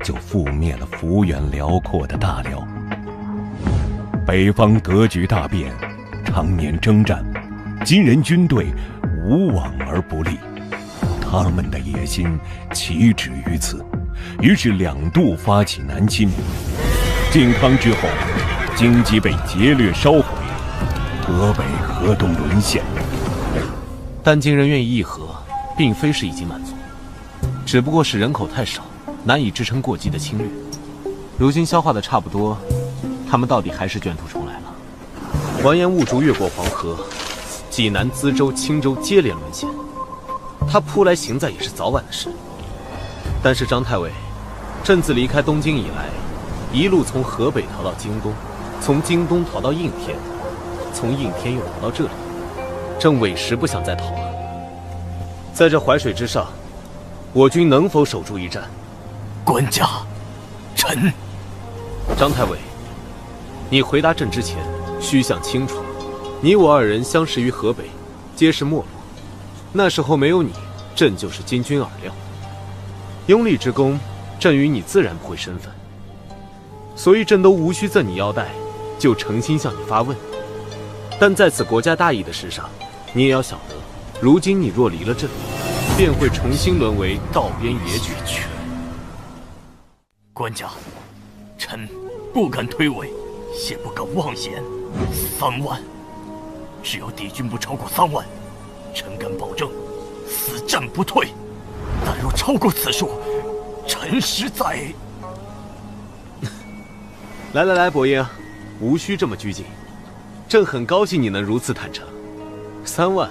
就覆灭了幅员辽阔的大辽。北方格局大变，常年征战，金人军队无往而不利。他们的野心岂止于此，于是2度发起南侵。靖康之后，京畿被劫掠烧毁，河北、河东沦陷。但金人愿意议和，并非是已经满足，只不过是人口太少，难以支撑过激的侵略。如今消化的差不多，他们到底还是卷土重来了。完颜兀术越过黄河，济南、资州、青州接连沦陷，他扑来行在也是早晚的事。但是张太尉，朕自离开东京以来，一路从河北逃到京东，从京东逃到应天，从应天又逃到这里，朕委实不想再逃了。在这淮水之上，我军能否守住一战？官家，臣。张太尉，你回答朕之前，须想清楚，你我2人相识于河北，皆是没落。那时候没有你，朕就是金军饵料。拥立之功，朕与你自然不会身份，所以朕都无需赠你腰带，就诚心向你发问。但在此国家大义的事上，你也要晓得，如今你若离了朕，便会重新沦为道边野犬。官家，臣不敢推诿，也不敢妄言。3万，只要敌军不超过3万，臣敢保证，死战不退。但若超过此数，臣实在……来，伯英，无需这么拘谨。朕很高兴你能如此坦诚。3万，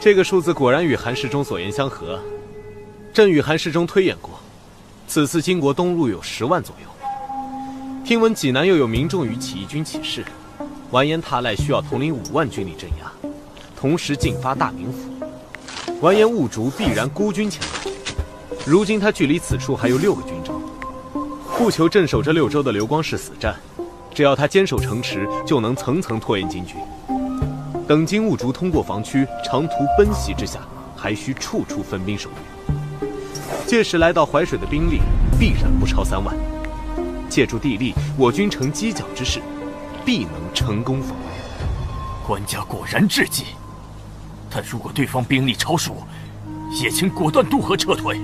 这个数字果然与韩世忠所言相合。朕与韩世忠推演过，此次金国东路有10万左右。听闻济南又有民众与起义军起事，完颜塔赖需要统领5万军力镇压，同时进发大名府。完颜兀竹必然孤军前来。如今他距离此处还有6个军州，不求镇守这6州的刘光世死战，只要他坚守城池，就能层层拖延金军。等金兀竹通过防区，长途奔袭之下，还需处处分兵守御。届时来到淮水的兵力必然不超3万。借助地利，我军成犄角之势，必能成功防御。官家果然智计，但如果对方兵力超数，也请果断渡河撤退。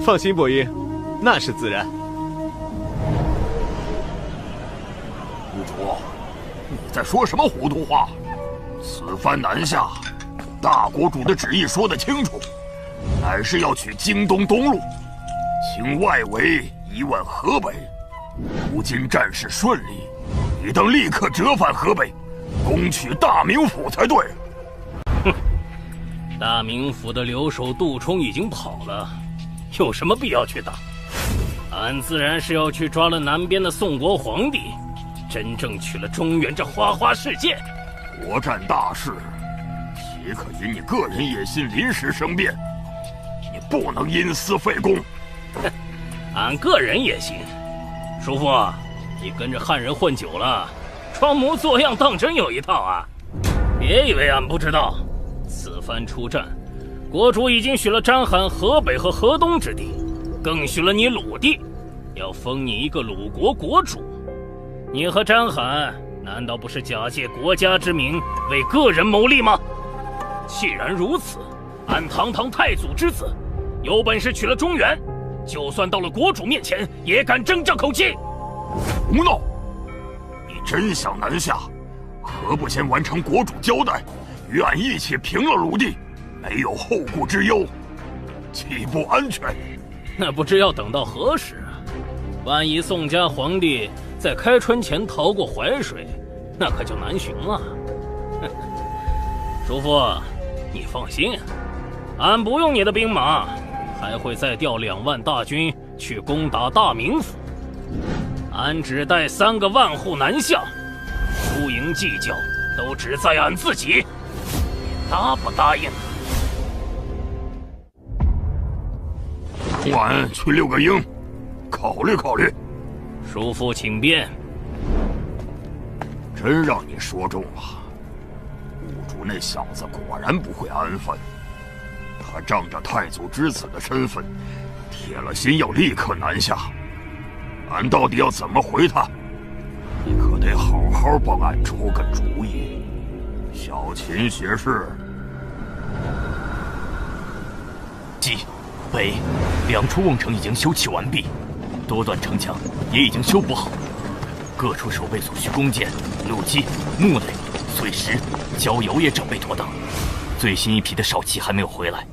放心，伯英，那是自然。兀竹，你在说什么糊涂话？此番南下，大国主的旨意说得清楚，乃是要取京东东路，经外围移往河北。如今战事顺利，你当立刻折返河北，攻取大名府才对。哼，大名府的留守杜冲已经跑了，有什么必要去打？俺自然是要去抓了南边的宋国皇帝，真正取了中原这花花世界。国战大事，岂可因你个人野心临时生变？你不能因私废公。哼，俺个人野心。叔父，你跟着汉人混久了，装模作样当真有一套啊！别以为俺不知道，此番出战，国主已经许了章邯河北和河东之地，更许了你鲁地，要封你一个鲁国国主。你和章邯难道不是假借国家之名为个人谋利吗？既然如此，俺堂堂太祖之子，有本事取了中原，就算到了国主面前，也敢争这口气。胡闹！你真想南下，何不先完成国主交代，与俺一起平了鲁地，没有后顾之忧，岂不安全？那不知要等到何时啊？万一宋家皇帝在开春前逃过淮水，那可就难寻了。叔父，你放心，俺不用你的兵马，还会再调2万大军去攻打大名府。俺只带3个万户南下，输赢计较都只在俺自己。你答不答应？俺去6个营，考虑考虑。叔父请便。真让你说中了，兀竹那小子果然不会安分。他仗着太祖之子的身份，铁了心要立刻南下。俺到底要怎么回他？你可得好好帮俺出个主意。小秦学士，冀、北2处瓮城已经修葺完毕，多段城墙也已经修补好，各处守备所需弓箭、弩机、木垒、碎石、焦油也整备妥当。最新一批的少骑还没有回来，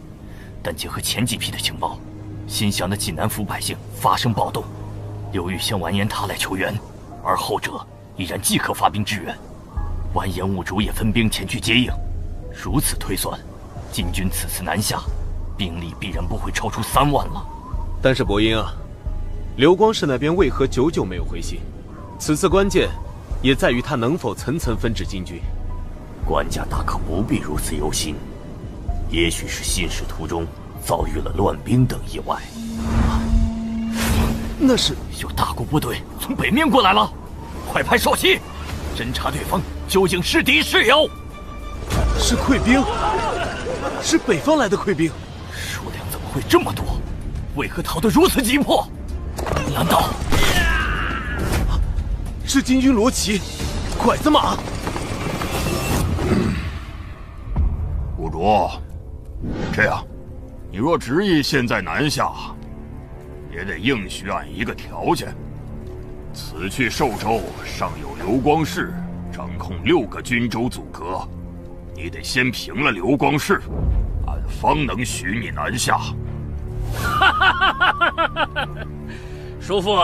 但结合前几批的情报，新降的济南府百姓发生暴动，刘裕向完颜塔来求援，而后者已然即刻发兵支援。完颜兀竹也分兵前去接应。如此推算，金军此次南下，兵力必然不会超出3万了。但是伯英啊，刘光世那边为何久久没有回信？此次关键也在于他能否层层分治金军。官家大可不必如此忧心，也许是信使途中遭遇了乱兵等意外。那是有大股部队从北面过来了，快派少骑侦查对方究竟是敌是友。是溃兵，是北方来的溃兵。数量怎么会这么多？为何逃得如此急迫？难道是金军罗骑，拐子马？不卓，这样，你若执意现在南下，也得应许俺一个条件：此去寿州尚有刘光世掌控6个军州阻隔，你得先平了刘光世，俺方能许你南下。叔父，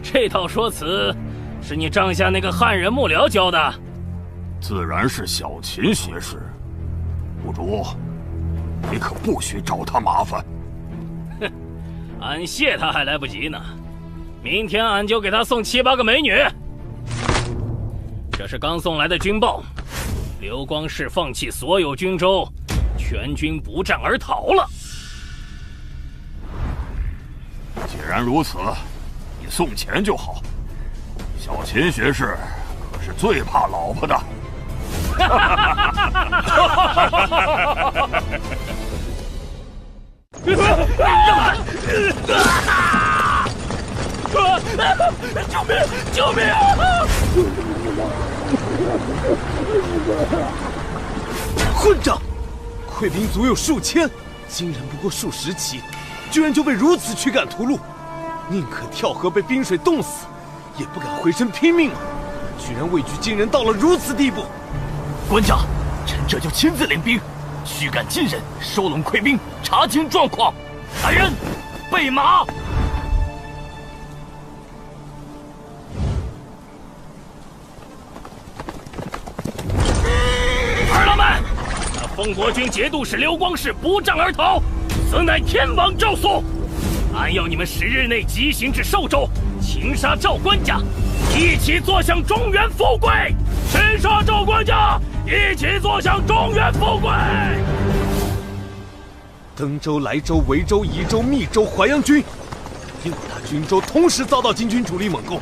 这套说辞是你帐下那个汉人幕僚教的？自然是小秦学士。不卓，你可不许找他麻烦。哼，俺谢他还来不及呢。明天俺就给他送7、8个美女。这是刚送来的军报，刘光世放弃所有军州，全军不战而逃了。既然如此，你送钱就好。小秦学士可是最怕老婆的。救命！救命！混账！溃兵足有数千，金人不过数十骑，居然就被如此驱赶屠戮，宁可跳河被冰水冻死，也不敢回身拼命啊！居然畏惧金人到了如此地步！官家，臣这就亲自领兵，驱赶金人，收拢溃兵，查清状况。来人，备马！儿郎们，那封国军节度使刘光世不战而逃，此乃天王诏诉。俺要你们10日内急行至寿州，擒杀赵官家，一起坐享中原富贵。擒杀赵官家，一起坐享中原富贵。登州、莱州、维州、宜州、密州、淮阳军，6大军州同时遭到金军主力猛攻，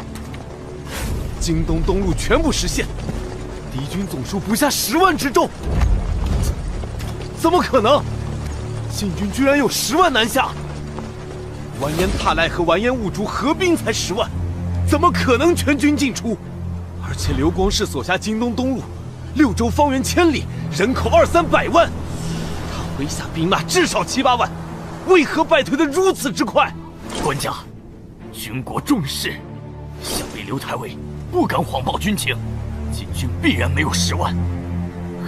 京东东路全部失陷，敌军总数不下10万之众。怎么可能？晋军居然有10万南下！完颜踏赖和完颜兀竹合兵才10万，怎么可能全军进出？而且刘光世所辖京东东路，6州方圆1000里，人口200-300万，他麾下兵马至少7、8万，为何败退得如此之快？官家，军国重视，想必刘太尉不敢谎报军情，晋军必然没有10万，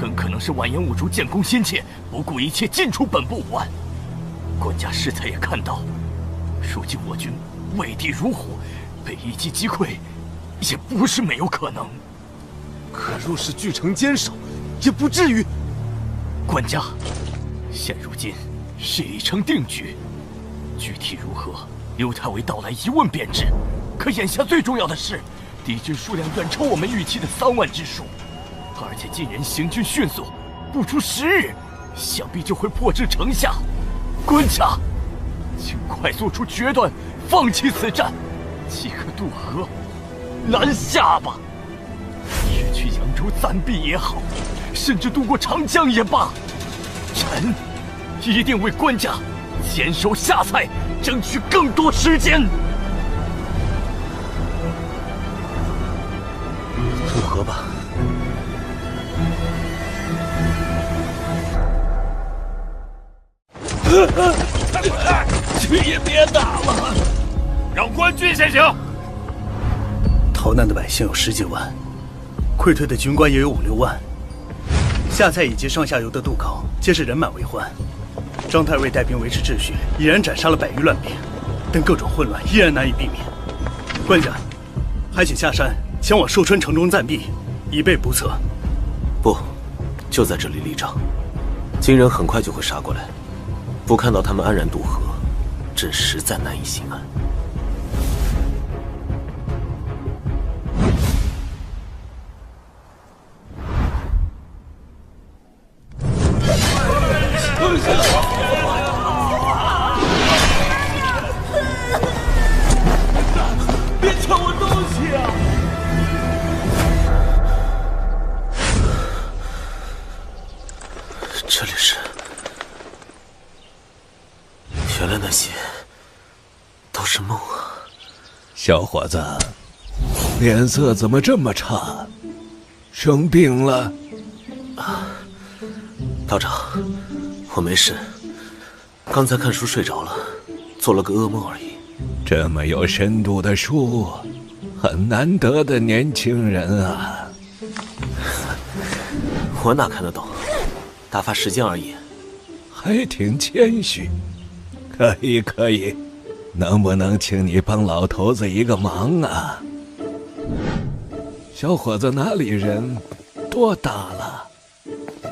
很可能是完颜兀竹建功心切，不顾一切进出本部5万。官家适才也看到，如今我军畏敌如虎，被一击击溃，也不是没有可能。可若是据城坚守，也不至于。官家，现如今事已成定局，具体如何，刘太尉到来一问便知。可眼下最重要的是，敌军数量远超我们预期的3万之数，而且晋人行军迅速，不出10日，想必就会迫至城下。官家，请快做出决断，放弃此战，即可渡河南下吧。是去扬州暂避也好，甚至渡过长江也罢，臣一定为官家坚守下蔡，争取更多时间。渡河吧。去也别打了，让官军先行。逃难的百姓有10几万，溃退的军官也有5、6万。下蔡以及上下游的渡口皆是人满为患。张太尉带兵维持秩序，已然斩杀了100余乱兵，但各种混乱依然难以避免。官家，还请下山前往寿春城中暂避，以备不测。不，就在这里立仗，金人很快就会杀过来。不看到他们安然渡河，朕实在难以心安。别抢我东西啊！这里是原来那些都是梦啊！小伙子，脸色怎么这么差？生病了？道长，我没事，刚才看书睡着了，做了个噩梦而已。这么有深度的书，很难得的年轻人啊！我哪看得懂？打发时间而已。还挺谦虚。可以可以，能不能请你帮老头子一个忙啊？小伙子哪里人？多大了？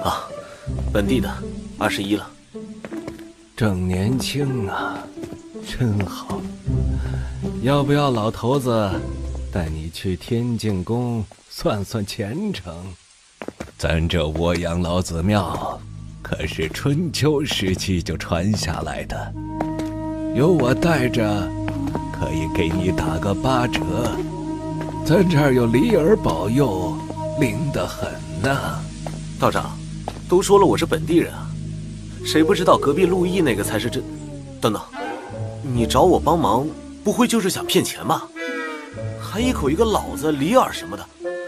啊，本地的，21了。正年轻啊，真好。要不要老头子带你去天净宫算算前程？咱这涡阳老子庙可是春秋时期就传下来的，有我带着，可以给你打个8折。咱这儿有离儿保佑，灵得很呐。道长，都说了我是本地人啊，谁不知道隔壁陆毅那个才是真？等等，你找我帮忙，不会就是想骗钱吧？还一口一个老子、李耳什么的，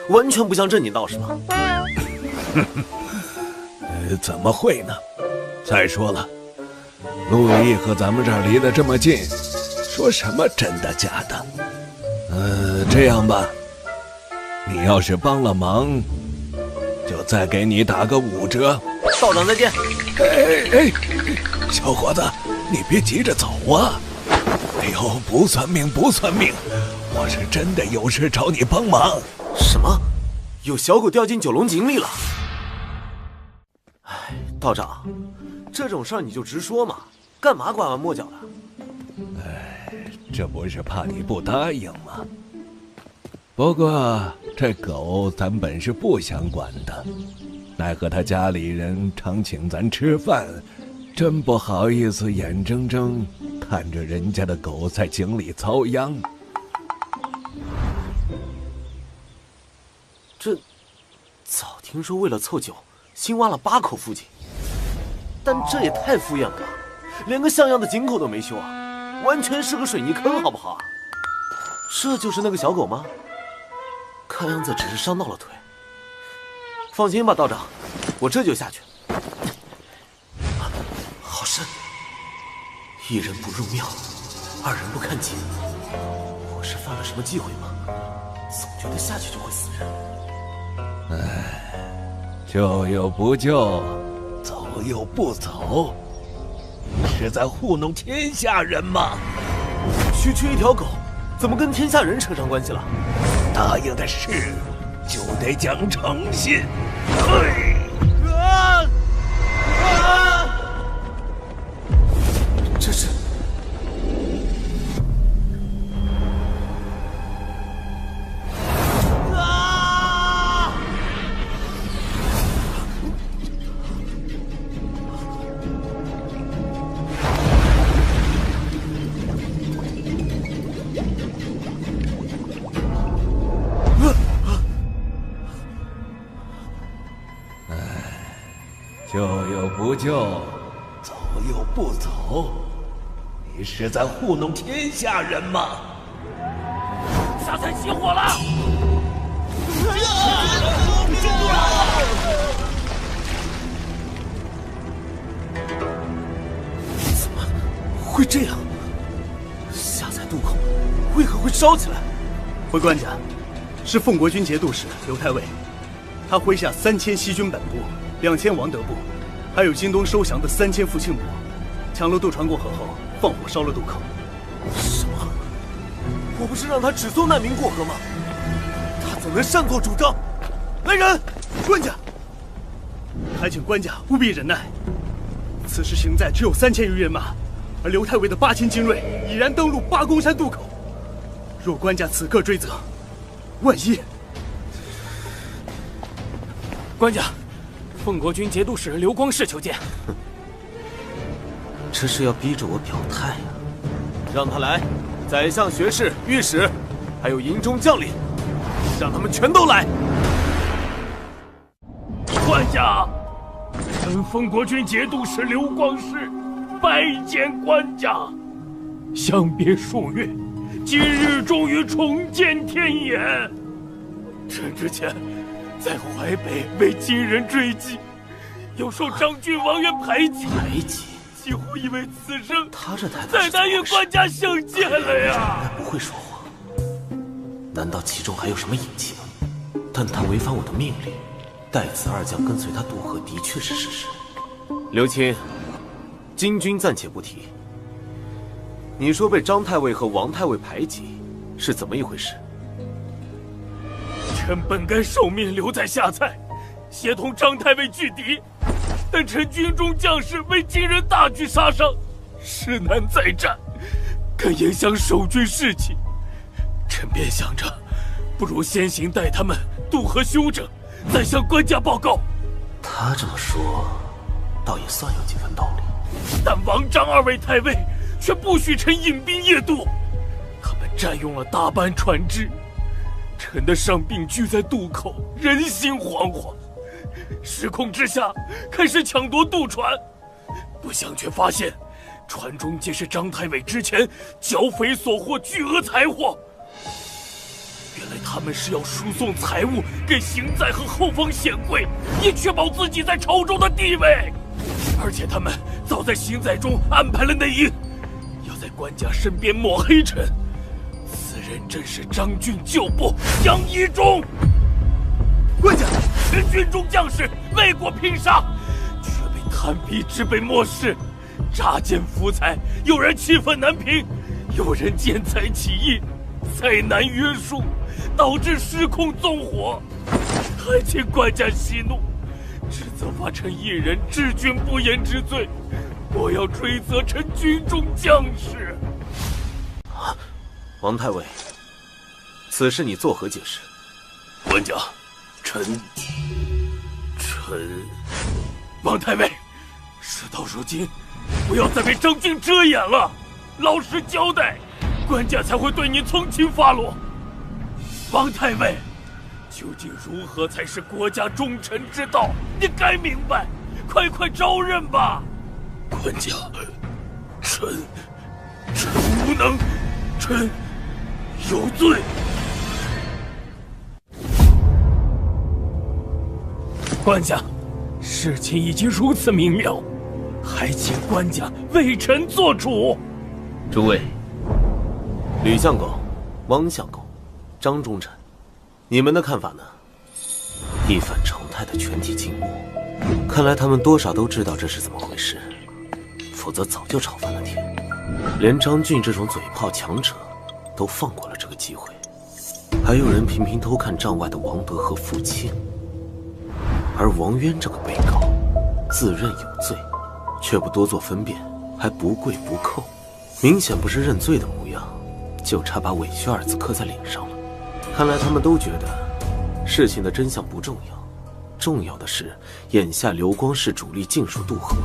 完全不像正经道士吧？怎么会呢？再说了，陆毅和咱们这儿离得这么近，说什么真的假的？这样吧，你要是帮了忙，就再给你打个5折。道长再见。哎，小伙子，你别急着走啊！哎呦，不算命不算命，我是真的有事找你帮忙。什么？有小狗掉进九龙井里了？哎，道长，这种事儿你就直说嘛，干嘛拐弯抹角的？哎，这不是怕你不答应吗？不过这狗咱本是不想管的，奈何他家里人常请咱吃饭，真不好意思眼睁睁看着人家的狗在井里遭殃。这早听说为了凑酒，新挖了8口附近，但这也太敷衍了吧，连个像样的井口都没修啊，完全是个水泥坑，好不好啊？这就是那个小狗吗？看样子只是伤到了腿。放心吧，道长，我这就下去。好深，一人不入庙，二人不看井。我是犯了什么忌讳吗？总觉得下去就会死人。救又不救，走又不走，你是在糊弄天下人吗？区区一条狗，怎么跟天下人扯上关系了？答应的事就得讲诚信。这是救又不救，走又不走，你是在糊弄天下人吗？沙滩起火了！怎么会这样？下在渡口，为何会烧起来？回官家，是奉国军节度使刘太尉，他麾下3000西军本部，2000王德部，还有京东收降的3000福庆部，抢了渡船过河后，放火烧了渡口。什么？我不是让他只送难民过河吗？他怎能擅作主张？来人！官家，还请官家务必忍耐。此时行在只有3000余人马，而刘太尉的8000精锐已然登陆八公山渡口。若官家此刻追责，万一……官家，奉国军节度使刘光世求见。这是要逼着我表态啊！让他来，宰相、学士、御史，还有营中将领，让他们全都来。官家，臣奉国军节度使刘光世拜见官家。相别数月，今日终于重见天颜。臣之前在淮北为金人追击，又受张郡王员排挤，几乎以为此生他这太再难与官家相见了呀！不会说谎，难道其中还有什么隐情？但他违反我的命令，带子二将跟随他渡河，的确是事实。刘钦，金军暂且不提。你说被张太尉和王太尉排挤，是怎么一回事？臣本该受命留在下蔡，协同张太尉拒敌，但臣军中将士为金人大举杀伤，势难再战，更影响守军士气。臣便想着，不如先行带他们渡河休整，再向官家报告。他这么说，倒也算有几分道理。但王张二位太尉却不许臣引兵夜渡，他们占用了大半船只，臣的伤病聚在渡口，人心惶惶。失控之下，开始抢夺渡船，不想却发现，船中皆是张太尉之前剿匪所获巨额财货。原来他们是要输送财物给行在和后方显贵，以确保自己在朝中的地位。而且他们早在行在中安排了内应，要在官家身边抹黑臣。此人正是张郡旧部杨一中。官家，臣军中将士为国拼杀，却被贪逼之辈漠视，诈奸浮财，有人气愤难平，有人见财起意，再难约束，导致失控纵火。还请官家息怒，只责罚臣一人治军不严之罪，我要追责臣军中将士。王太尉，此事你作何解释？官家，臣，王太尉，事到如今，不要再为张俊遮掩了，老实交代，官家才会对你从轻发落。王太尉，究竟如何才是国家忠臣之道？你该明白，快招认吧！官家，臣无能，臣有罪。官家，事情已经如此明了，还请官家为臣做主。诸位，吕相公、汪相公、张忠臣，你们的看法呢？一反常态的全体静默，看来他们多少都知道这是怎么回事，否则早就吵翻了天。连张俊这种嘴炮强者都放过了这个机会，还有人频频偷看帐外的王德和傅庆。而王渊这个被告自认有罪，却不多做分辨，还不跪不叩，明显不是认罪的模样，就差把委屈二字刻在脸上了。看来他们都觉得事情的真相不重要，重要的是眼下刘光世主力尽数渡河。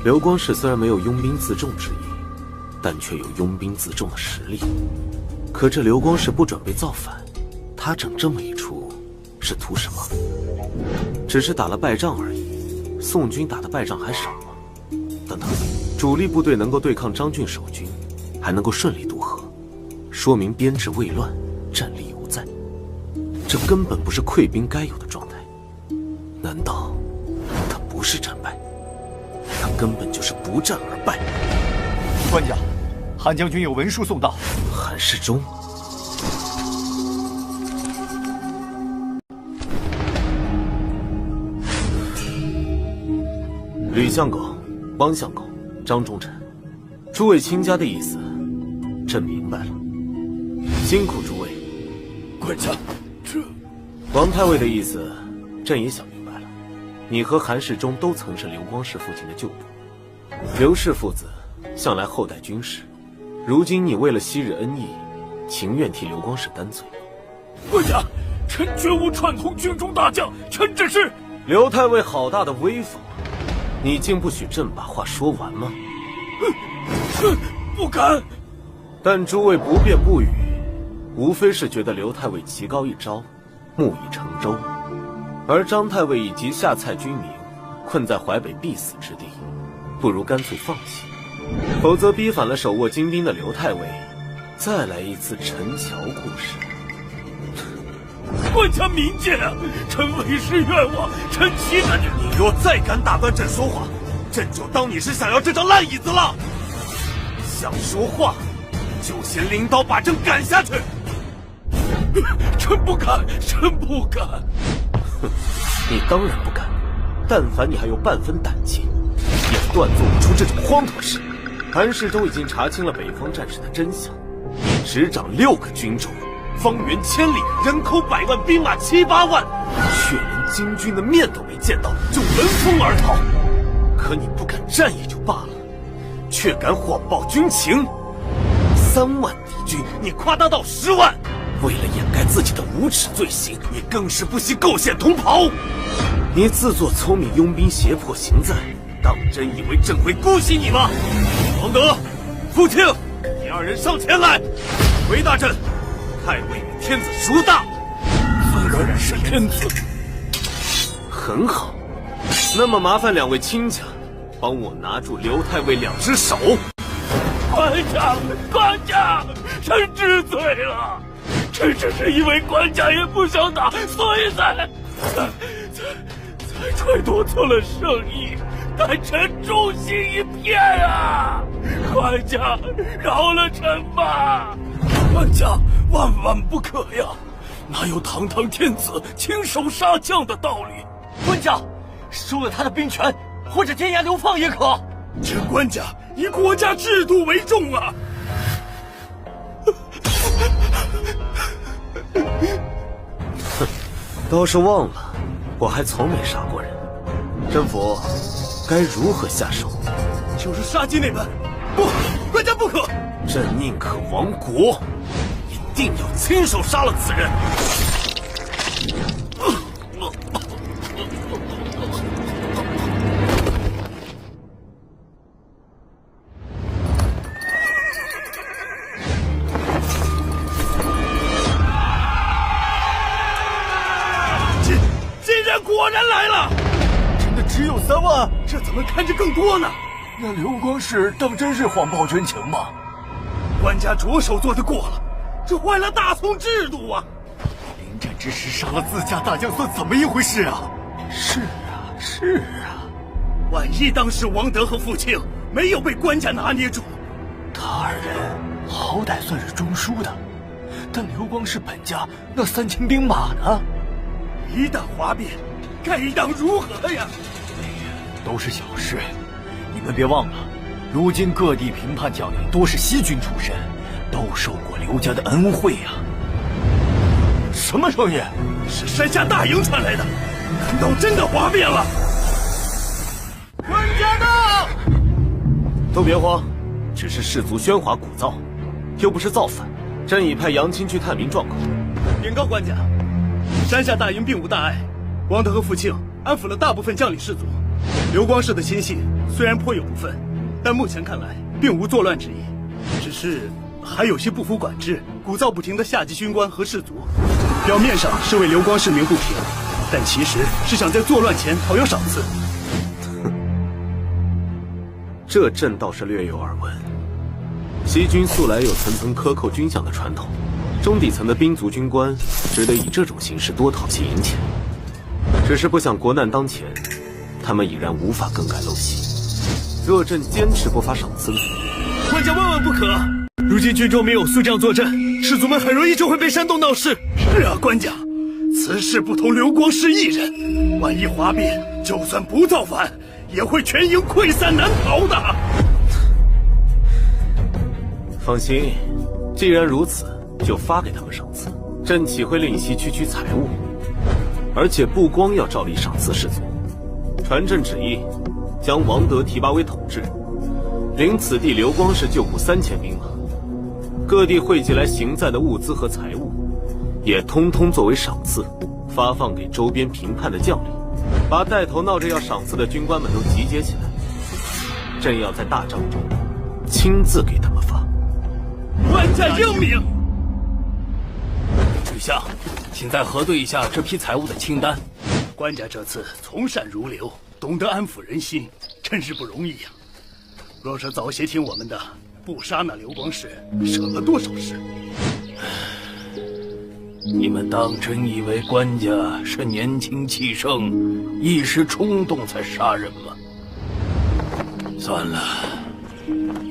刘光世虽然没有拥兵自重之意，但却有拥兵自重的实力。可这刘光世不准备造反，他整这么一出是图什么？只是打了败仗而已，宋军打的败仗还少吗？等等，主力部队能够对抗张俊守军，还能够顺利渡河，说明编制未乱，战力犹在。这根本不是溃兵该有的状态。难道他不是战败？他根本就是不战而败。官家，韩将军有文书送到。韩世忠。吕相公、汪相公、张忠臣，诸位卿家的意思，朕明白了。辛苦诸位。官家，这王太尉的意思，朕也想明白了。你和韩世忠都曾是刘光世父亲的旧部，刘氏父子向来厚待军士，如今你为了昔日恩义，情愿替刘光世担罪。官家，臣绝无串通军中大将，臣只是……刘太尉好大的威风！你竟不许朕把话说完吗？不敢。但诸位不辩不语，无非是觉得刘太尉棋高一招，木已成舟，而张太尉以及下蔡军民困在淮北必死之地，不如干脆放弃，否则逼反了手握金兵的刘太尉，再来一次陈桥故事。官家明鉴啊，臣为师愿望，臣岂敢！你若再敢打断朕说话，朕就当你是想要这张烂椅子了。想说话，就先拎刀把朕赶下去。臣不敢，臣不敢。哼，你当然不敢。但凡你还有半分胆气，也断做不出这种荒唐事。韩世忠已经查清了北方战事的真相，你执掌6个军州，方圆1000里，人口100万，兵马7、8万，却连金军的面都没见到，就闻风而逃。可你不敢战役就罢了，却敢谎报军情。3万敌军，你夸大到10万。为了掩盖自己的无耻罪行，你更是不惜构陷同袍。你自作聪明，拥兵胁迫行在，当真以为朕会姑息你吗？王德、傅庆，你2人上前来，回答朕：太尉与天子孰大？自然是天子。很好，那么麻烦2位亲家，帮我拿住刘太尉2只手。官家，臣知罪了。臣只是因为官家也不想打，所以才揣度错了圣意，但臣忠心一片啊！官家饶了臣吧！官家万万不可呀！哪有堂堂天子亲手杀将的道理？官家收了他的兵权，或者天涯流放也可。臣官家以国家制度为重啊！哼，倒是忘了，我还从没杀过人。甄府该如何下手？就是杀鸡那般。不，官家不可！朕宁可亡国，也定要亲手杀了此人。果然来了！真的只有3万，这怎么看着更多呢？那刘光世当真是谎报军情吗？官家着手做得过了，这坏了大宋制度啊！临战之时杀了自家大将，算怎么一回事啊？是啊，万一当时王德和傅庆没有被官家拿捏住，他2人好歹算是中枢的，但刘光世本家那3000兵马呢？一旦哗变，该当如何呀？都是小事，你们别忘了，如今各地平叛将领多是西军出身，都受过刘家的恩惠呀。什么声音？是山下大营传来的，难道真的哗变了？官家到！都别慌，只是士卒喧哗鼓噪，又不是造反。朕已派杨清去探明状况。禀告官家，山下大营并无大碍，王德和傅庆安抚了大部分将领士卒。刘光世的亲信虽然颇有不忿，但目前看来并无作乱之意，只是还有些不服管制、鼓噪不停的下级军官和士卒。表面上是为刘光世鸣不平，但其实是想在作乱前讨要赏赐。这朕倒是略有耳闻。西军素来有层层克扣军饷的传统，中底层的兵卒军官只得以这种形式多讨些银钱。只是不想国难当前，他们已然无法更改陋习。若朕坚持不发赏赐，官家万万不可！如今军中没有宿将坐镇，士卒们很容易就会被煽动闹事。是啊，官家，此事不同刘光世一人，万一哗变，就算不造反，也会全营溃散难逃的。放心，既然如此，就发给他们赏赐。朕岂会吝惜区区财物？而且不光要照例赏赐士卒，传朕旨意，将王德提拔为统制，领此地刘光世旧部3000兵马。各地汇集来行在的物资和财物，也通通作为赏赐，发放给周边平叛的将领，把带头闹着要赏赐的军官们都集结起来。朕要在大帐中亲自给他们发。官家英明。丞相，请再核对一下这批财物的清单。官家这次从善如流，懂得安抚人心，真是不容易呀。若是早些听我们的，不杀那刘光世，省了多少事。你们当真以为官家是年轻气盛，一时冲动才杀人吗？算了，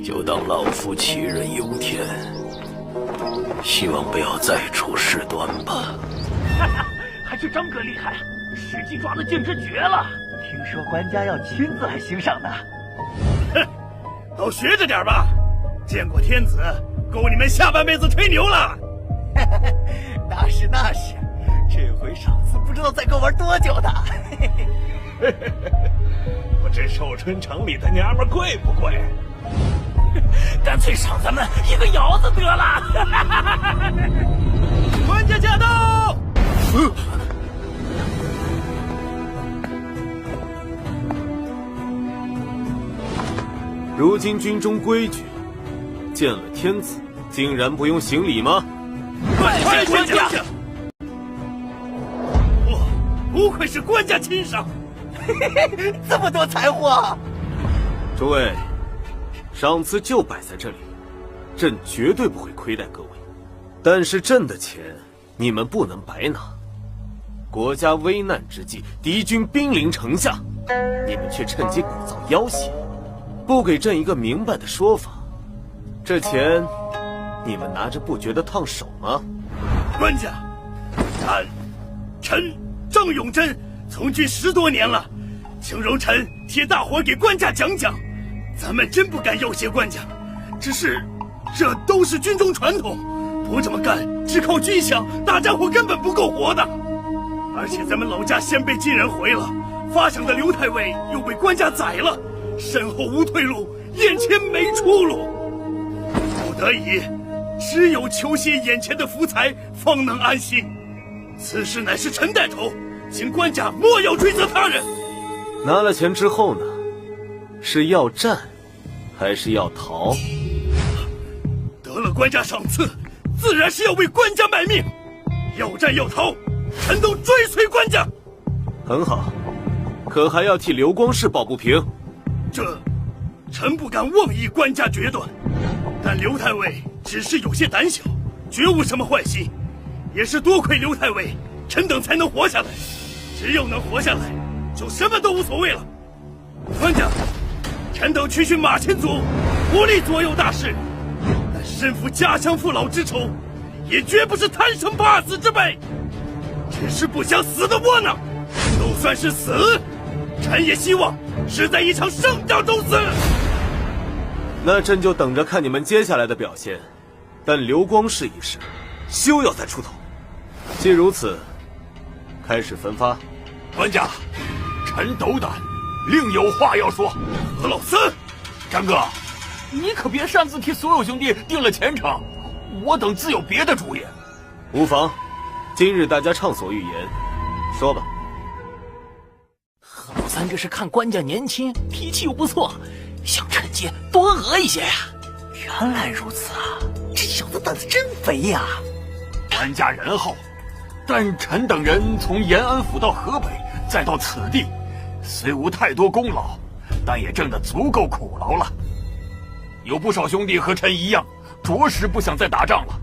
就当老夫杞人忧天，希望不要再出事端吧。还是张哥厉害，时机抓得简直绝了！听说官家要亲自来欣赏呢。哼，都学着点吧，见过天子，够你们下半辈子吹牛了。那是，这回赏赐不知道再够玩多久的。不知寿春城里的娘们贵不贵？干脆赏咱们一个窑子得了。官家驾到！如今军中规矩，见了天子竟然不用行礼吗？快官家！不愧是官家亲赏，这么多财货！诸位，赏赐就摆在这里，朕绝对不会亏待各位。但是朕的钱，你们不能白拿。国家危难之际，敌军兵临城下，你们却趁机鼓噪要挟，不给朕一个明白的说法。这钱，你们拿着不觉得烫手吗？官家，臣张永贞从军10多年了，请容臣替大伙给官家讲讲。咱们真不敢要挟官家，只是这都是军中传统，不这么干，只靠军饷，大家伙根本不够活的。而且咱们老家先被金人回了，发饷的刘太尉又被官家宰了，身后无退路，眼前没出路，不得已，只有求些眼前的福财，方能安心。此事乃是臣带头，请官家莫要追责他人。拿了钱之后呢？是要战，还是要逃？得了官家赏赐，自然是要为官家卖命。要战要逃，臣都追随官家。很好，可还要替刘光世抱不平。臣不敢妄议官家决断，但刘太尉只是有些胆小，绝无什么坏心。也是多亏刘太尉，臣等才能活下来。只要能活下来，就什么都无所谓了。官家，臣等区区马前卒，无力左右大事，但身负家乡父老之仇，也绝不是贪生怕死之辈。只是不想死的窝囊，就算是死，臣也希望是在一场胜仗中死。那朕就等着看你们接下来的表现。但刘光世一事，休要再出头。既如此，开始分发。官家，臣斗胆，另有话要说。何老三，张哥，你可别擅自替所有兄弟定了前程，我等自有别的主意。无妨，今日大家畅所欲言，说吧。何老三这是看官家年轻，脾气又不错，想趁机多讹一些呀。原来如此啊，这小子胆子真肥呀！官家仁厚，但臣等人从延安府到河北，再到此地，虽无太多功劳，但也挣得足够苦劳了。有不少兄弟和臣一样，着实不想再打仗了。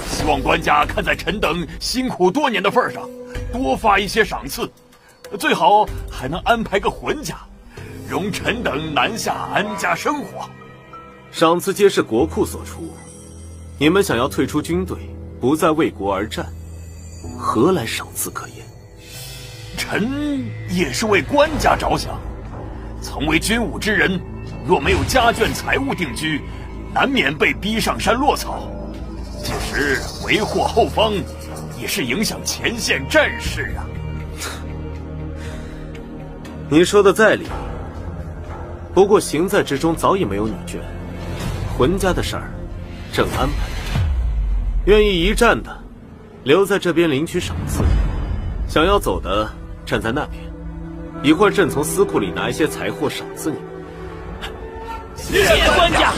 希望官家看在臣等辛苦多年的份上，多发一些赏赐，最好还能安排个浑家，容臣等南下安家生活。赏赐皆是国库所出，你们想要退出军队，不再为国而战，何来赏赐可言？臣也是为官家着想，曾为军武之人，若没有家眷财物定居，难免被逼上山落草。届时为祸后方，也是影响前线战事啊。你说的在理，不过行在之中早已没有女眷，浑家的事儿，正安排。愿意一战的，留在这边领取赏赐；想要走的，站在那边。一会儿朕从司库里拿一些财货赏赐你们。谢谢官家。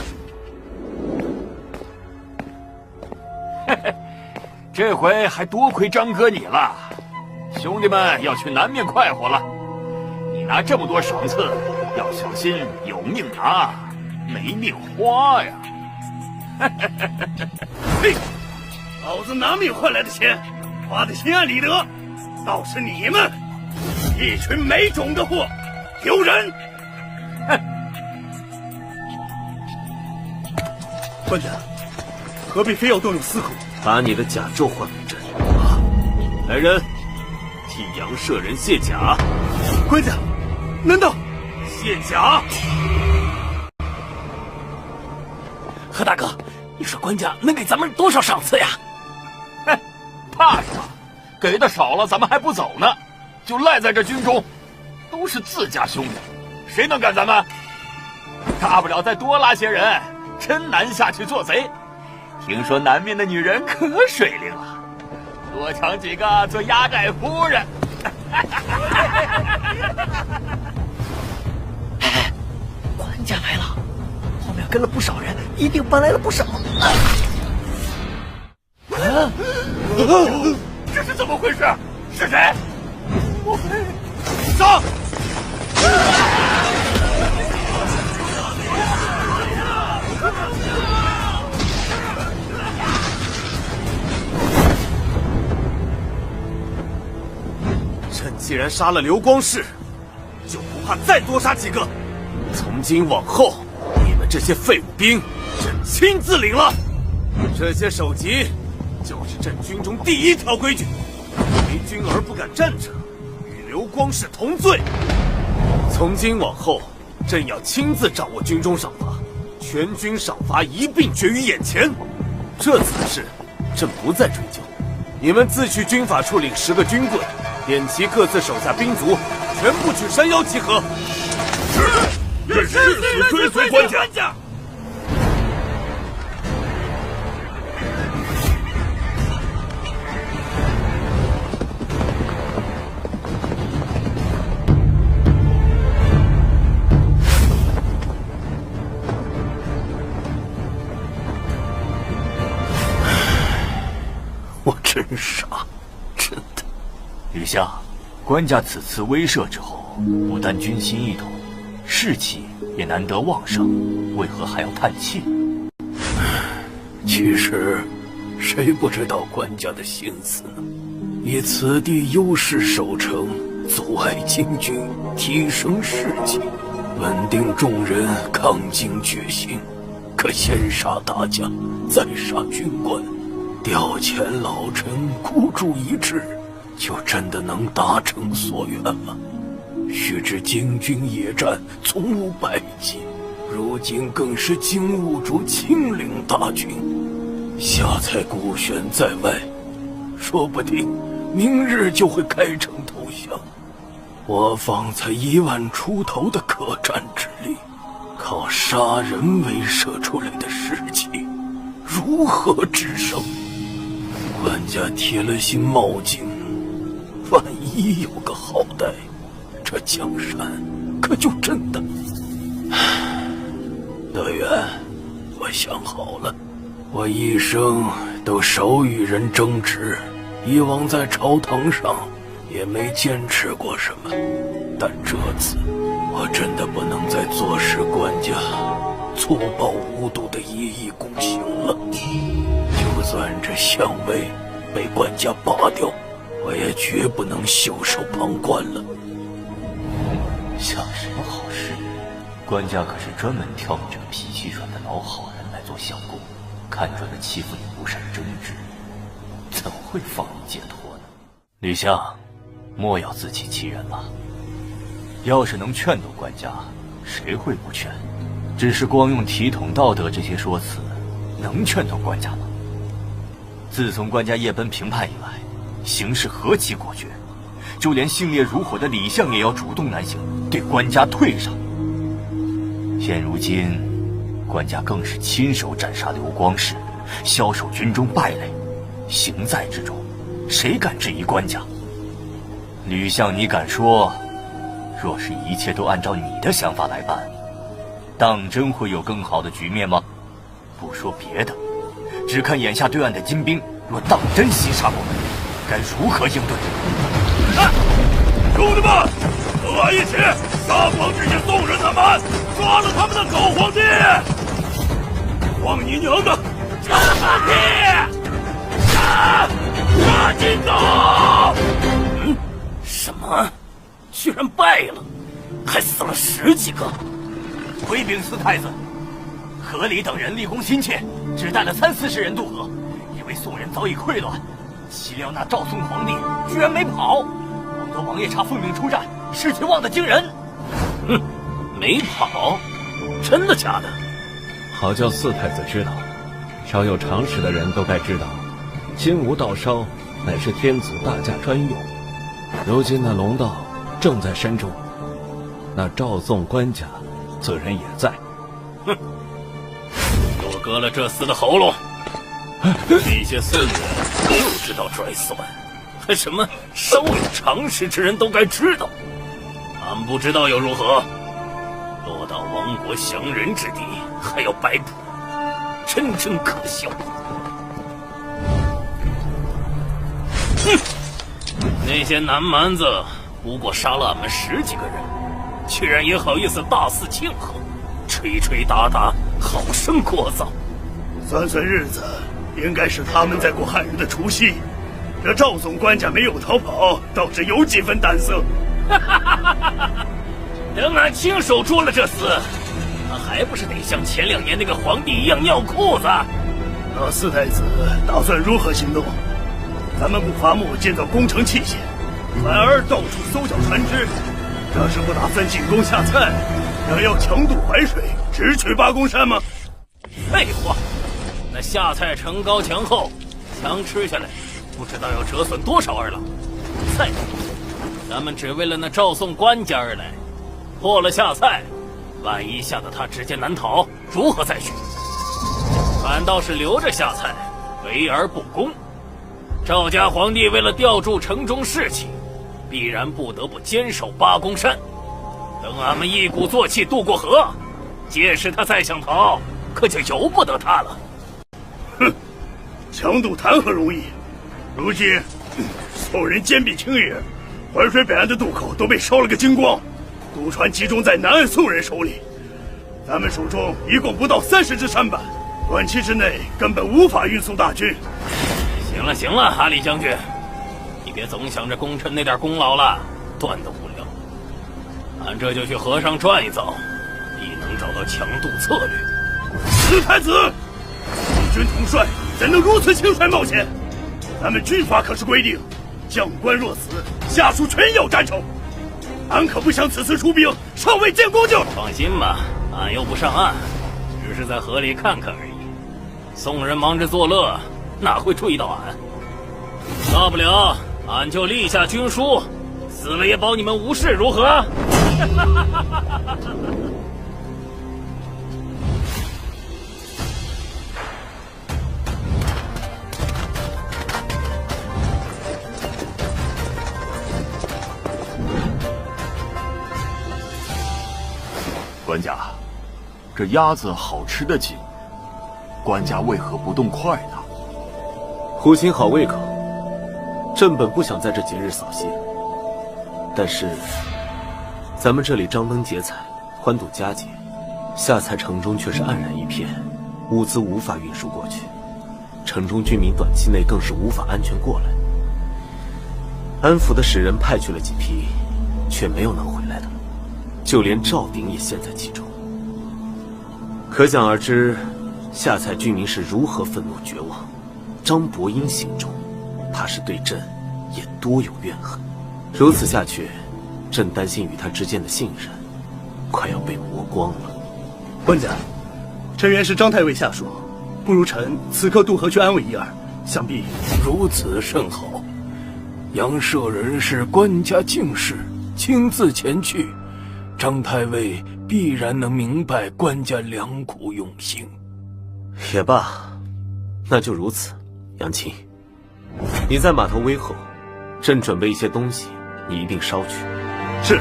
这回还多亏张哥你了，兄弟们要去南面快活了。你拿这么多赏赐，要小心有命拿。没命花呀！嘿，老子拿命换来的钱，花得心安理得，倒是你们一群没种的货，丢人！哼！官家，何必非要动用私库？把你的甲胄换给朕。来人，替杨舍人卸甲。官家，难道卸甲？何大哥，你说官家能给咱们多少赏赐呀？哼，怕什么？给的少了，咱们还不走呢，就赖在这军中，都是自家兄弟，谁能干咱们？大不了再多拉些人，真南下去做贼。听说南面的女人可水灵了，多抢几个做压寨夫人。官家来了，后面跟了不少人，一定搬来了不少。这是怎么回事？是谁？莫非上？朕既然杀了刘光世，就不怕再多杀几个。从今往后，你们这些废物兵，朕亲自领了。这些首级，就是朕军中第一条规矩：为君而不敢战者，与刘光世同罪。从今往后，朕要亲自掌握军中赏罚，全军赏罚一并决于眼前。这次的事，朕不再追究。你们自去军法处领10个军棍，点齐各自手下兵卒，全部去山腰集合。是，朕誓死追随官家。我真傻，真的。吕相，官家此次威慑之后，不但军心一统，士气也难得旺盛，为何还要叹气？其实，谁不知道官家的心思呢？以此地优势守城，阻碍金军，提升士气，稳定众人，抗金决心。可先杀大将，再杀军官，调遣老臣，孤注一掷，就真的能达成所愿吗？须知京军野战，从无败绩，如今更是金兀术亲领大军，下蔡孤悬在外，说不定明日就会开城投降。我方才1万出头的可战之力，靠杀人威慑出来的士气，如何制胜？官家铁了心冒进，万一有个好歹，这江山可就真的……德元，我想好了，我一生都少与人争执，以往在朝堂上也没坚持过什么，但这次我真的不能再坐视官家粗暴无度的一意孤行了。就算这相位被官家拔掉，我也绝不能袖手旁观了。想什么好事？官家可是专门挑你这个脾气软的老好人来做相公，看准了欺负你不善争执，怎会放你解脱呢？吕相，莫要自欺欺人了。要是能劝动官家，谁会不劝？只是光用体统道德这些说辞，能劝动官家吗？自从官家夜奔平叛以来，行事何其果决，就连性烈如火的李相也要主动南行，对官家退让。现如今，官家更是亲手斩杀刘光世，枭首军中败类，行在之中，谁敢质疑官家？吕相，你敢说，若是一切都按照你的想法来办，当真会有更好的局面吗？不说别的，只看眼下对岸的金兵，若当真袭杀我们，该如何应对？兄弟们，和我一起杀光这些宋人的蛮！抓了他们的狗皇帝！王你娘的，狗皇帝！杀金狗！什么？居然败了，还死了10几个！回禀四太子，河里等人立功心切，只带了30-40人渡河，以为宋人早已溃乱，岂料那赵宋皇帝居然没跑。王德王爷差奉命出战，士气旺得惊人。哼，没跑？真的假的？好叫四太子知道，稍有常识的人都该知道，金吾道烧乃是天子大驾专用。如今那龙道正在山中，那赵宋官家自然也在。哼，给我割了这厮的喉咙！这些宋人就知道拽蒜，还什么稍有常识之人都该知道，俺不知道又如何？落到亡国降人之地，还要摆谱，真可笑！哼，那些南蛮子不过杀了俺们10几个人，居然也好意思大肆庆贺，吹吹打打，好生聒噪。算日子，应该是他们在过汉人的除夕。这赵宋官家没有逃跑，倒是有几分胆色。等俺亲手捉了这厮，他还不是得像前2年那个皇帝一样尿裤子？那四太子打算如何行动？咱们不伐木建造工程器械，反而到处搜缴船只，这是不打算进攻下蔡，想要强渡淮水，直取八公山吗？废话，那下蔡城高墙厚，墙吃下来，不知道要折损多少儿郎。再说，咱们只为了那赵宋官家而来，破了下蔡，万一吓得他直接南逃，如何再续？反倒是留着下蔡，围而不攻。赵家皇帝为了吊住城中士气，必然不得不坚守八公山。等俺们一鼓作气渡过河，届时他再想逃，可就由不得他了。哼，强渡谈何容易？如今宋人坚壁清野，淮水北岸的渡口都被烧了个精光，渡船集中在南岸宋人手里。咱们手中一共不到30只舢板，短期之内根本无法运送大军。行了，哈里将军，你别总想着功臣那点功劳了，断得无聊。俺这就去河上转一遭，必能找到强渡策略。四太子，宋军统帅怎能如此轻率冒险？咱们军法可是规定，将官若死，下属全要斩首。俺可不想此次出兵，尚未建功就……放心吧，俺又不上岸，只是在河里看看而已。宋人忙着作乐，哪会注意到俺？大不了俺就立下军书，死了也保你们无事，如何？官家，这鸭子好吃得紧，官家为何不动筷呢？胡心好胃口，朕本不想在这节日扫兴，但是咱们这里张灯结彩，欢度佳节，下蔡城中却是黯然一片，物资无法运输过去，城中居民短期内更是无法安全过来。安抚的使人派去了几批，却没有能回来的，就连赵鼎也陷在其中。可想而知，下蔡居民是如何愤怒绝望。张伯英心中怕是对朕也多有怨恨。如此下去，朕担心与他之间的信任快要被磨光了。官家，臣原是张太尉下属，不如臣此刻渡河去安慰一二，想必如此甚好。杨舍人是官家敬事，亲自前去，张太尉必然能明白官家良苦用心。也罢，那就如此。杨青，你在码头煨后，朕准备一些东西，你一并捎去。是。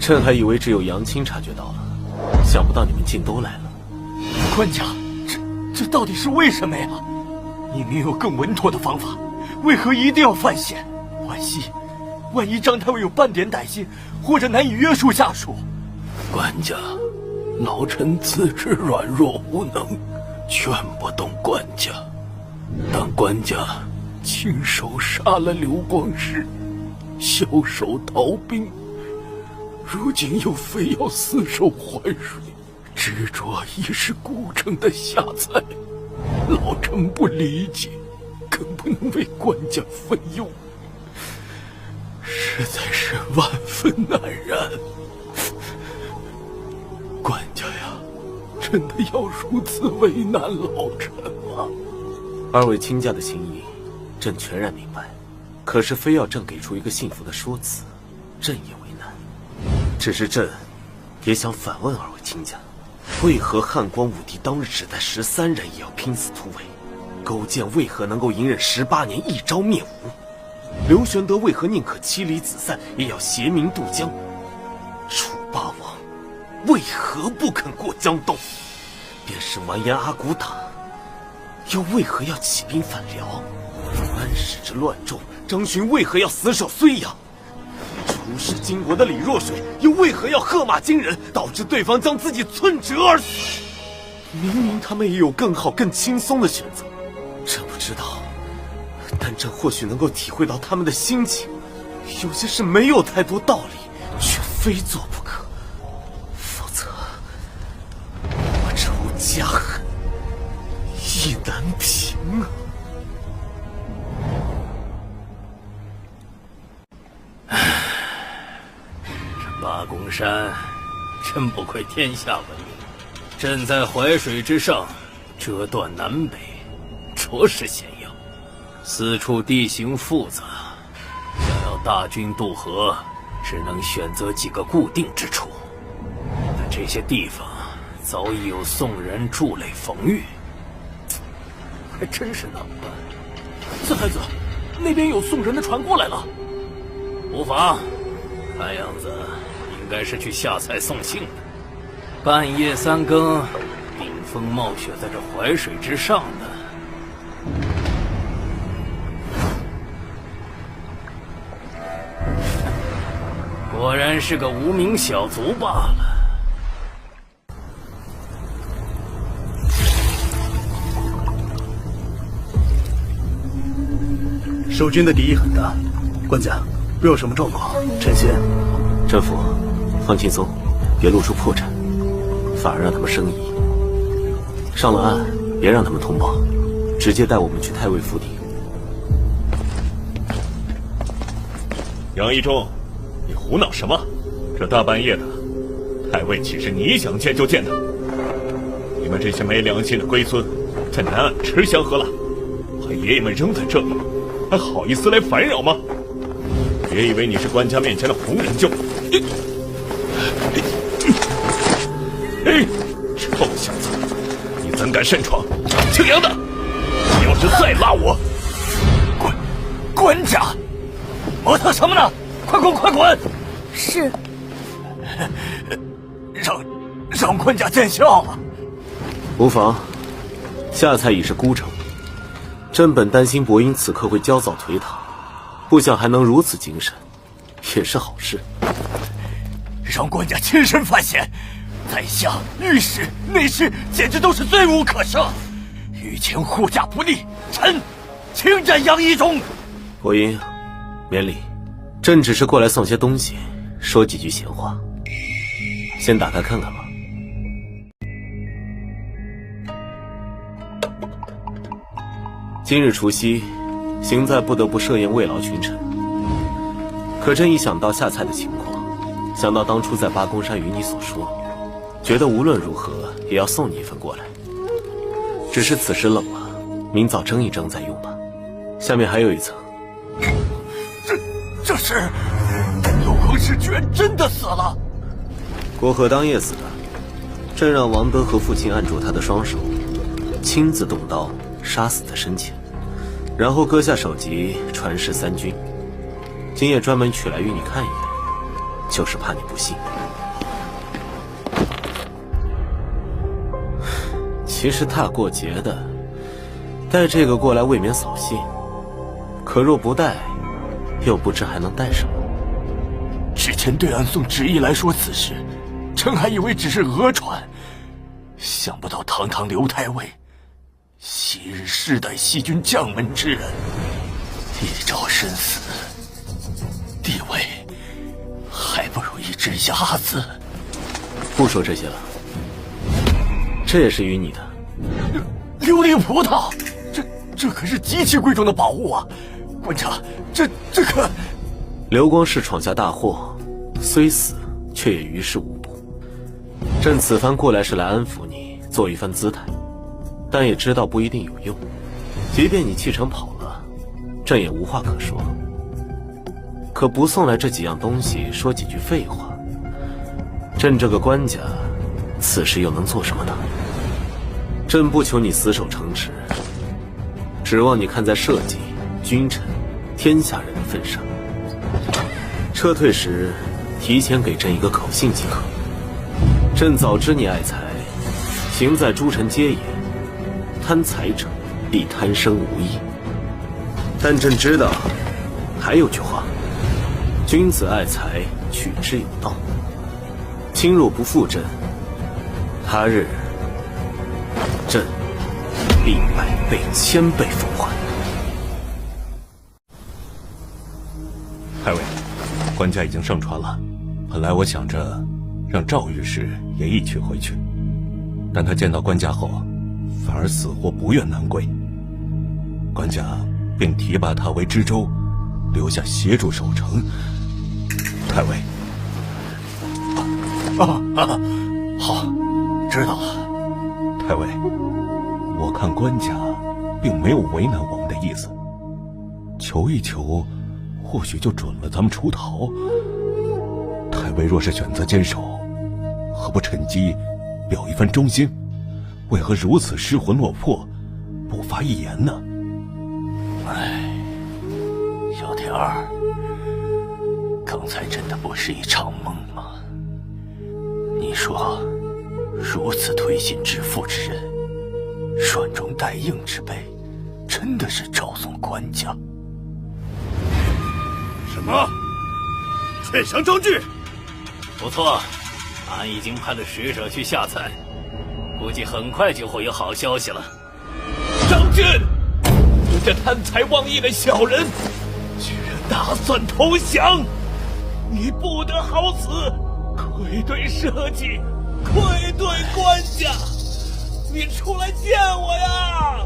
朕还以为只有杨青察觉到了，想不到你们竟都来了。官家，这到底是为什么呀？你没有更稳妥的方法，为何一定要犯险？万一张太尉有半点歹心，或者难以约束下属。官家，老臣自知软弱无能，劝不动官家。但官家亲手杀了刘光世，枭首逃兵，如今又非要死守淮水，执着已是孤城的下菜，老臣不理解，更不能为官家分忧，实在是万分难然。官家呀，真的要如此为难老臣吗？二位亲家的心意，朕全然明白。可是非要朕给出一个幸福的说辞，朕也为难。只是朕也想反问二位亲家，为何汉光武帝当日只带13人也要拼死突围？勾践为何能够隐忍18年一朝灭吴？刘玄德为何宁可妻离子散也要携民渡江？楚霸王为何不肯过江东？便是完颜阿骨打，又为何要起兵反辽？安史之乱众，张巡为何要死守睢阳？出使金国的李若水又为何要喝马惊人，导致对方将自己寸折而死？明明他们也有更好更轻松的选择，朕不知道，但朕或许能够体会到他们的心情。有些事没有太多道理，却非做不可，否则我仇家恨意难平啊！这八公山真不愧天下闻名，朕在淮水之上，折断南北，着实险要。四处地形复杂，想要大军渡河，只能选择几个固定之处。但这些地方早已有宋人筑垒防御，还真是难办。四太子，那边有宋人的船过来了。无妨，看样子应该是去下蔡送信的。半夜3更，顶风冒雪在这淮水之上的。果然是个无名小卒罢了。守军的敌意很大，官家，若有什么状况，臣先。甄父，放轻松，别露出破绽，反而让他们生疑。上了岸，别让他们通报，直接带我们去太尉府邸。杨一中，你胡闹什么？这大半夜的，太尉岂是你想见就见的？你们这些没良心的龟孙，在南岸吃香喝辣，把爷爷们扔在这里，还好意思来烦扰吗？别以为你是官家面前的红人就……臭小子，你怎敢擅闯青阳的？你要是再拉我，官家，磨蹭什么呢？快滚，快滚！是。让官家见笑了。无妨，下蔡已是孤城，朕本担心伯英此刻会焦躁颓唐，不想还能如此精神，也是好事。让官家亲身犯险，宰相、御史、内侍简直都是罪无可赦。御前护驾不力，臣请斩杨一中。伯英，免礼，朕只是过来送些东西，说几句闲话。先打开看看吧。今日除夕，行在不得不设宴慰劳群臣。可朕一想到下蔡的情况，想到当初在八公山与你所说，觉得无论如何也要送你一份过来。只是此时冷了，明早蒸一蒸再用吧。下面还有一层。这是刘光世居然真的死了？过河当夜死的，朕让王德和父亲按住他的双手，亲自动刀杀死在身前，然后割下首级传示三军。今夜专门取来与你看一眼，就是怕你不信。其实大过节的，带这个过来未免扫兴。可若不带，又不知还能带什么。之前对俺送旨意来说此事，臣还以为只是讹传，想不到堂堂刘太尉，昔日世代西军将门之人，一朝身死，地位还不如一只鸭子。不说这些了，这也是与你的。琉璃葡萄，这可是极其贵重的宝物啊！官家，这可……刘光世闯下大祸，虽死，却也于事无补。朕此番过来是来安抚你，做一番姿态，但也知道不一定有用。即便你弃城跑了，朕也无话可说。可不送来这几样东西，说几句废话，朕这个官家，此时又能做什么呢？朕不求你死守城池，指望你看在社稷、君臣、天下人的份上，撤退时提前给朕一个口信即可。朕早知你爱财，行在诸臣皆也，贪财者必贪生无益。但朕知道，还有句话：君子爱财，取之有道。卿若不负朕，他日朕必100倍、1000倍奉还。太尉，官家已经上船了。本来我想着让赵御史也一起回去，但他见到官家后，反而死活不愿南归。官家便提拔他为知州，留下协助守城。太尉，好，知道了。太尉，我看官家并没有为难我们的意思，求一求，或许就准了咱们出逃。太尉若是选择坚守，何不趁机表一番忠心？为何如此失魂落魄，不发一言呢？小田儿，刚才真的不是一场梦吗？你说，如此推心置腹之人，软中带硬之辈，真的是赵宋官家？什么？劝降张俊？不错，俺已经派了使者去下采，估计很快就会有好消息了。张俊，你这贪财忘义的小人，居然打算投降！你不得好死！愧对社稷，愧对官家！你出来见我呀！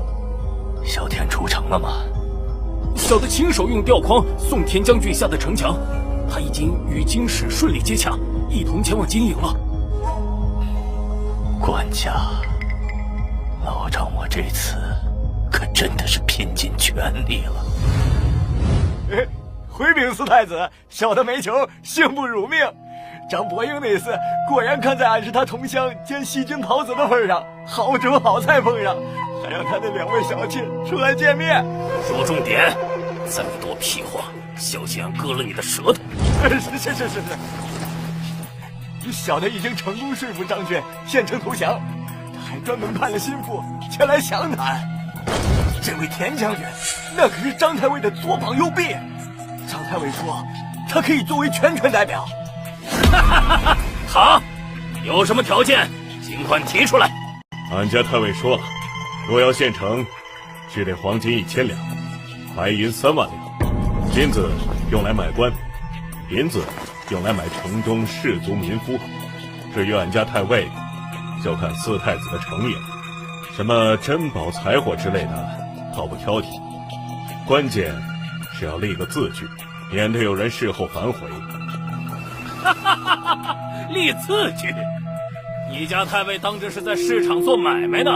小田出城了吗？小的亲手用吊筐送田将军下的城墙，他已经与京使顺利接洽，一同前往金营了。官家，老张我这次可真的是拼尽全力了。回禀四太子，小的没求，幸不辱命。张伯英那次果然看在俺是他同乡兼西军袍子的份上，好酒好菜奉上，还让他的2位小妾出来见面。说重点，再多屁话，小心俺割了你的舌头。是。小的已经成功说服张俊献城投降，他还专门派了心腹前来详谈。这位田将军，那可是张太尉的左膀右臂。张太尉说，他可以作为全权代表。好，有什么条件，尽管提出来。俺家太尉说了，若要献城，只得黄金1000两，白银3万两，金子用来买官，银子用来买城中士族民夫。至于俺家太尉，就看四太子的诚意了。什么珍宝财货之类的，倒不挑剔，关键是要立个字据，免得有人事后反悔。立字据？你家太尉当这是在市场做买卖呢？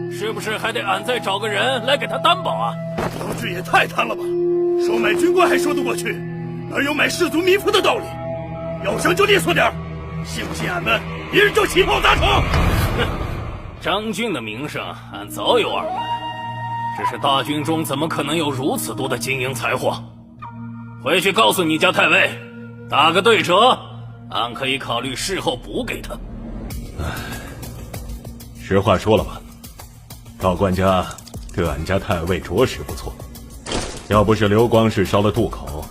是不是还得俺再找个人来给他担保啊？张俊也太贪了吧！收买军官还说得过去，哪有买士族民夫的道理？要想就利索点，信不信俺们一日就起炮砸城？张俊的名声俺早有耳闻，只是大军中怎么可能有如此多的金银财货？回去告诉你家太尉，打个对折，俺可以考虑事后补给他。实话说了吧，赵官家对俺家太尉着实不错，要不是刘光世烧了渡口，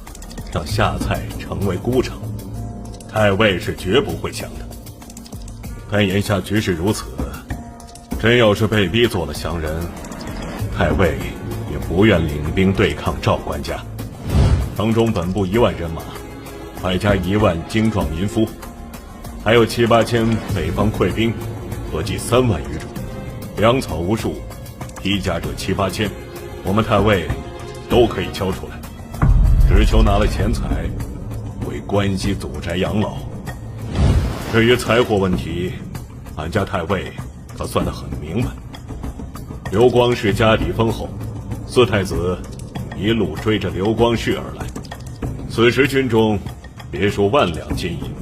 让夏蔡成为孤城，太尉是绝不会降的。但眼下局势如此，真要是被逼做了降人，太尉也不愿领兵对抗赵官家。城中本部1万人马，外加1万精壮民夫，还有7、8千北方溃兵，合计3万余种，粮草无数，披甲者7、8千，我们太尉都可以交出来，只求拿了钱财，为关西祖宅养老。至于财货问题，俺家太尉可算得很明白。刘光世家底丰厚，四太子一路追着刘光世而来，此时军中别说1万两金银，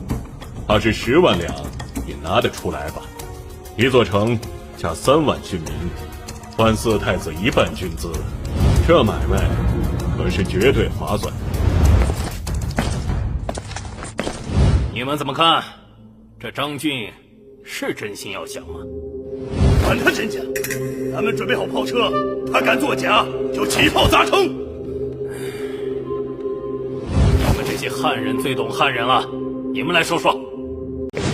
怕是10万两也拿得出来吧。一座城加3万军民，换四太子1半军资，这买卖可是绝对划算。你们怎么看？这张俊是真心要降吗？管他真假，咱们准备好炮车，他敢作假就起炮砸城。你们这些汉人最懂汉人了，你们来说说。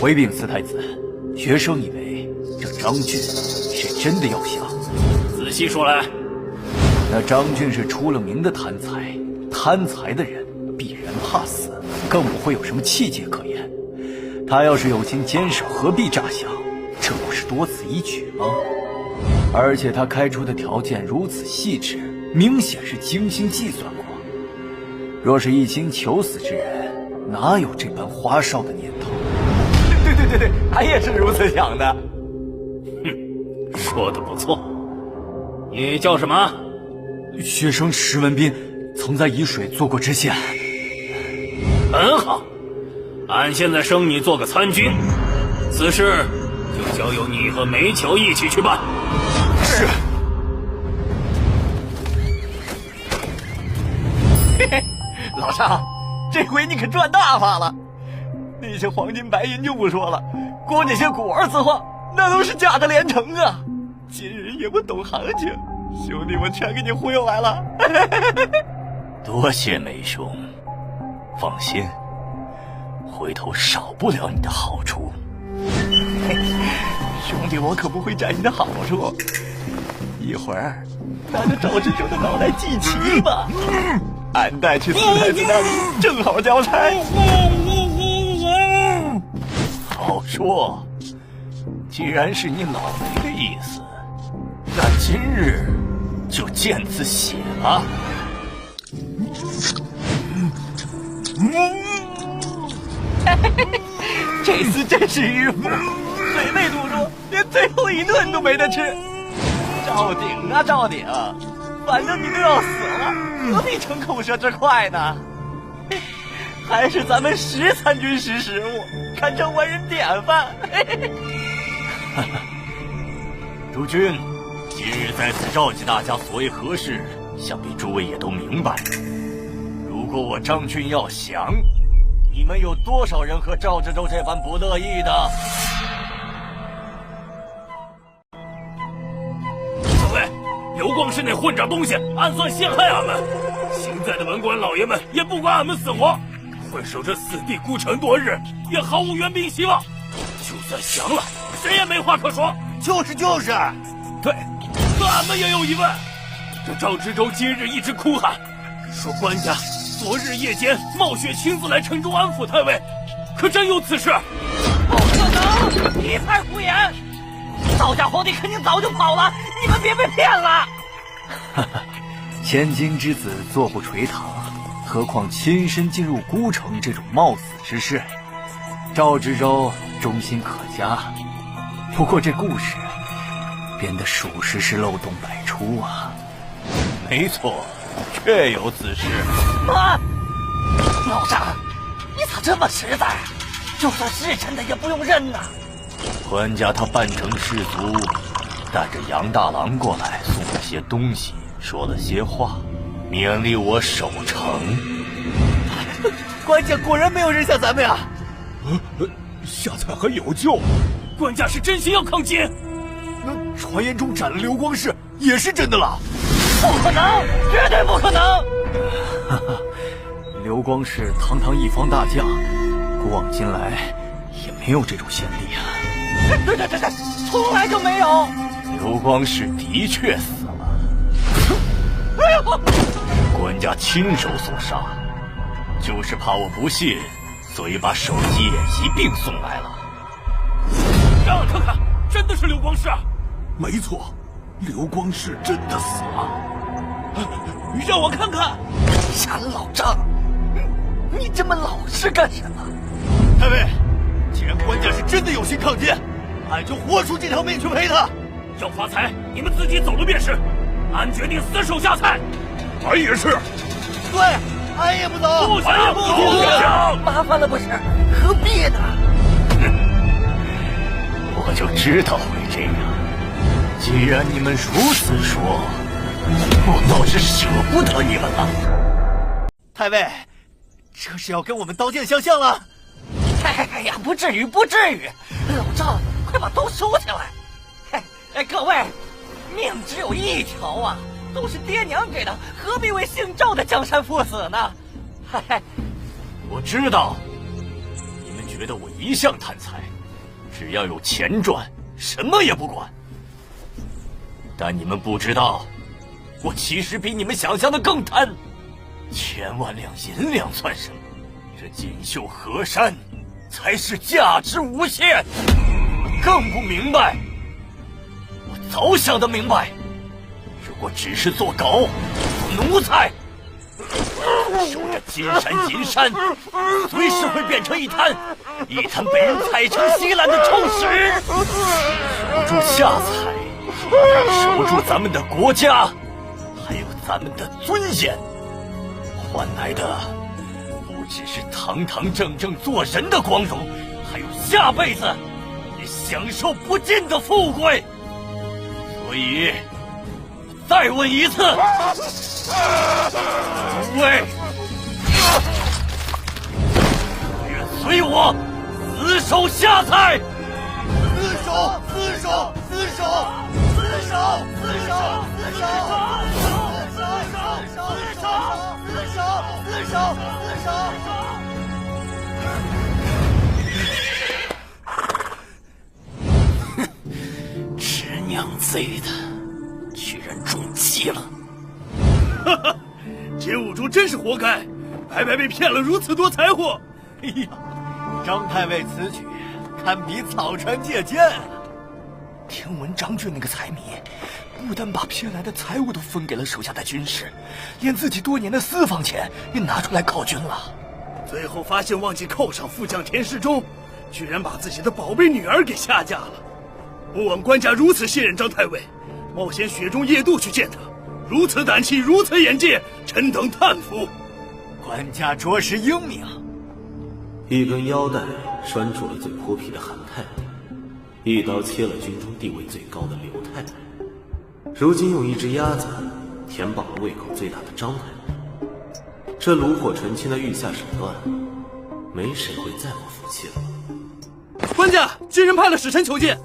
回禀四太子，学生以为这张俊是真的要降。仔细说来。那张俊是出了名的贪财，贪财的人必然怕死，更不会有什么气节可言。他要是有心坚守，何必诈降？这不是多此一举吗？而且他开出的条件如此细致，明显是精心计算过。若是一心求死之人，哪有这般花哨的念头？对，俺也是如此想的。哼，说得不错。你叫什么？学生石文斌，曾在沂水做过知县。很好，俺现在升你做个参军，此事就交由你和梅乔一起去办。是。嘿嘿，老尚，这回你可赚大发了。那些黄金白银就不说了，光这些古玩字画，那都是价值连城啊！今日也不懂行情，兄弟们全给你忽悠来了。多谢梅兄，放心，回头少不了你的好处。兄弟，我可不会占你的好处。一会儿拿着赵志忠的脑袋祭旗吧，俺带去四太子那里正好交差。好说，既然是你老梅的意思，那今日就见此血了。这厮真是迂腐，嘴没堵住，连最后一顿都没得吃。赵鼎啊赵鼎，反正你都要死了，何必逞口舌之快呢？还是咱们10参军识时务，堪称文人典范。诸君，今日在此召集大家所谓何事，想必诸位也都明白。如果我张俊要降，你们有多少人和赵志忠这般不乐意的？各位，刘光世那混账东西暗算陷害俺们，现在的文官老爷们也不管俺们死活，困守这死地孤城多日，也毫无援兵希望。就算降了，谁也没话可说。就是，对，可俺们也有疑问。这赵知州今日一直哭喊，说官家昨日夜间冒雪亲自来城中安抚太尉，可真有此事？不可能！一派胡言！赵家皇帝肯定早就跑了，你们别被骗了。千金之子坐不垂堂，何况亲身进入孤城这种冒死之事？赵知州忠心可嘉，不过这故事编得属实是漏洞百出啊。没错，确有此事。啊！老张，你咋这么实在？就算是真的也不用认呐。官家他扮成士卒，带着杨大郎过来，送了些东西，说了些话，勉励我守城。官家果然没有扔下咱们呀！夏菜还有救，官家是真心要抗金。那传言中斩了刘光世也是真的了。不可能，绝对不可能！哈哈，刘光世堂堂一方大将，古往今来也没有这种先例啊！对，从来就没有。刘光世的确死了，哎呦！官家亲手所杀，就是怕我不信，所以把手机也一并送来了。让我看看，真的是刘光世？没错，刘光世真的死了。让我看看。傻老张，你这么老实干什么？太尉，既然官家是真的有心抗奸，俺就豁出这条命去陪他。要发财，你们自己走了便是。俺决定死手下菜。俺也是。对，俺也不走。不行，麻烦了不是？何必呢？我就知道会这样。既然你们如此说，我倒是舍不得你们了。太尉，这是要跟我们刀剑相向了？哎呀，不至于。老赵，快把刀收起来！各位，命只有一条啊，都是爹娘给的，何必为姓赵的江山赴死呢？我知道，你们觉得我一向贪财，只要有钱赚，什么也不管。但你们不知道，我其实比你们想象的更贪。千万两银两算什么？这锦绣河山才是价值无限。更不明白，我早想得明白，如果只是做狗、做奴才，守着金山银山，随时会变成一滩被人踩成稀烂的臭屎。守住下菜，守住咱们的国家，还有咱们的尊严，换来的不只是堂堂正正做人的光荣，还有下辈子也享受不尽的富贵。所以，再问一次，诸位，愿随我死守下菜。直娘贼的，居然中计了！哈哈，金兀术真是活该，白白被骗了如此多财货。哎呀，张太尉此举堪比草船借箭啊！听闻张俊那个财迷，不但把骗来的财物都分给了手下的军士，连自己多年的私房钱也拿出来犒军了。最后发现忘记扣上副将田世忠，居然把自己的宝贝女儿给下嫁了。不枉官家如此信任张太尉，冒险雪中夜渡去见他，如此胆气，如此眼界，臣等叹服。官家着实英明。一根腰带拴住了最泼皮的韩太尉，一刀切了军中地位最高的刘太尉，如今用一只鸭子填饱了胃口最大的张太尉。这炉火纯青的御下手段，没谁会再不服气了吧？官家，军人派了使臣求见。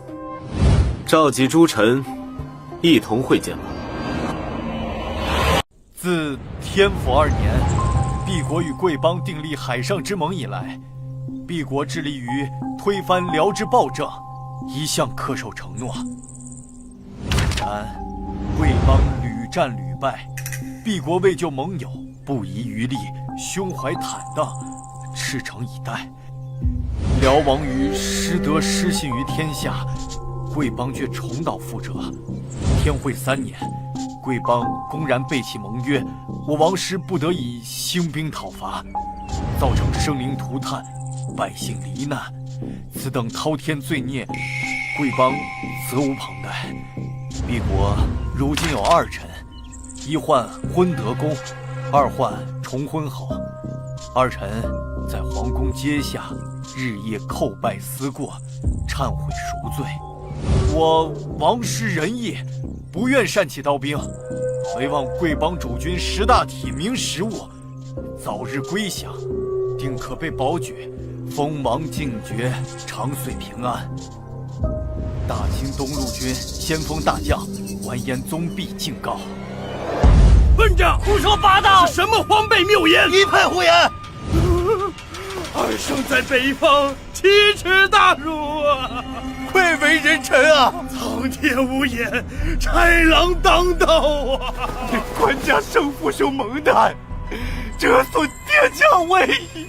召集诸臣，一同会见吧。自天福2年，敝国与贵邦订立海上之盟以来，敝国致力于推翻辽之暴政，一向恪守承诺。然贵邦屡战屡败，敝国为救盟友，不遗余力，胸怀坦荡，赤诚以待。辽王于失德失信于天下，贵邦却重蹈覆辙。天会3年，贵邦公然背弃盟约，我王师不得已兴兵讨伐，造成生灵涂炭，百姓罹难。此等滔天罪孽，贵邦责无旁贷。敝国如今有2臣，一患昏德公，二患重昏侯。2臣在皇宫阶下，日夜叩拜思过，忏悔赎罪。我王师仁义，不愿擅起刀兵，唯望贵邦主君识大体，明时务，早日归降，定可被保举，封王敬爵，长岁平安。大清东路军先锋大将完颜宗弼敬告。混账！胡说八道！是什么荒悖谬言？一派胡言！二圣在北方奇耻大辱啊！愧为人臣啊！苍天无眼，豺狼当道啊！官家生父兄蒙难，折损天下威仪，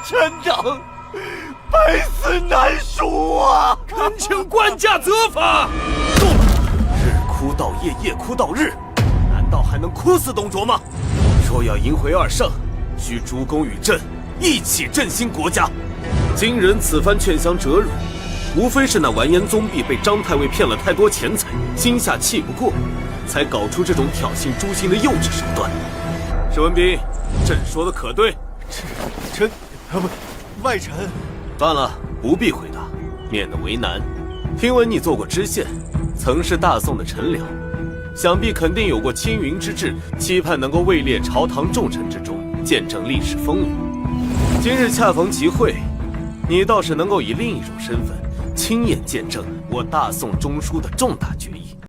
臣等百死难赎啊！恳请官家责罚。日哭到夜，夜哭到日，难道还能哭死董卓吗？若要赢回二圣，需主公与朕一起振兴国家。今人此番劝降折辱，无非是那完颜宗弼被张太尉骗了太多钱财，心下气不过，才搞出这种挑衅诛心的幼稚手段。史文彬，朕说的可对？外臣。算了，不必回答，免得为难。听闻你做过知县，曾是大宋的臣僚，想必肯定有过青云之志，期盼能够位列朝堂重臣之中，见证历史风云。今日恰逢其会，你倒是能够以另一种身份，亲眼见证我大宋中枢的重大决议。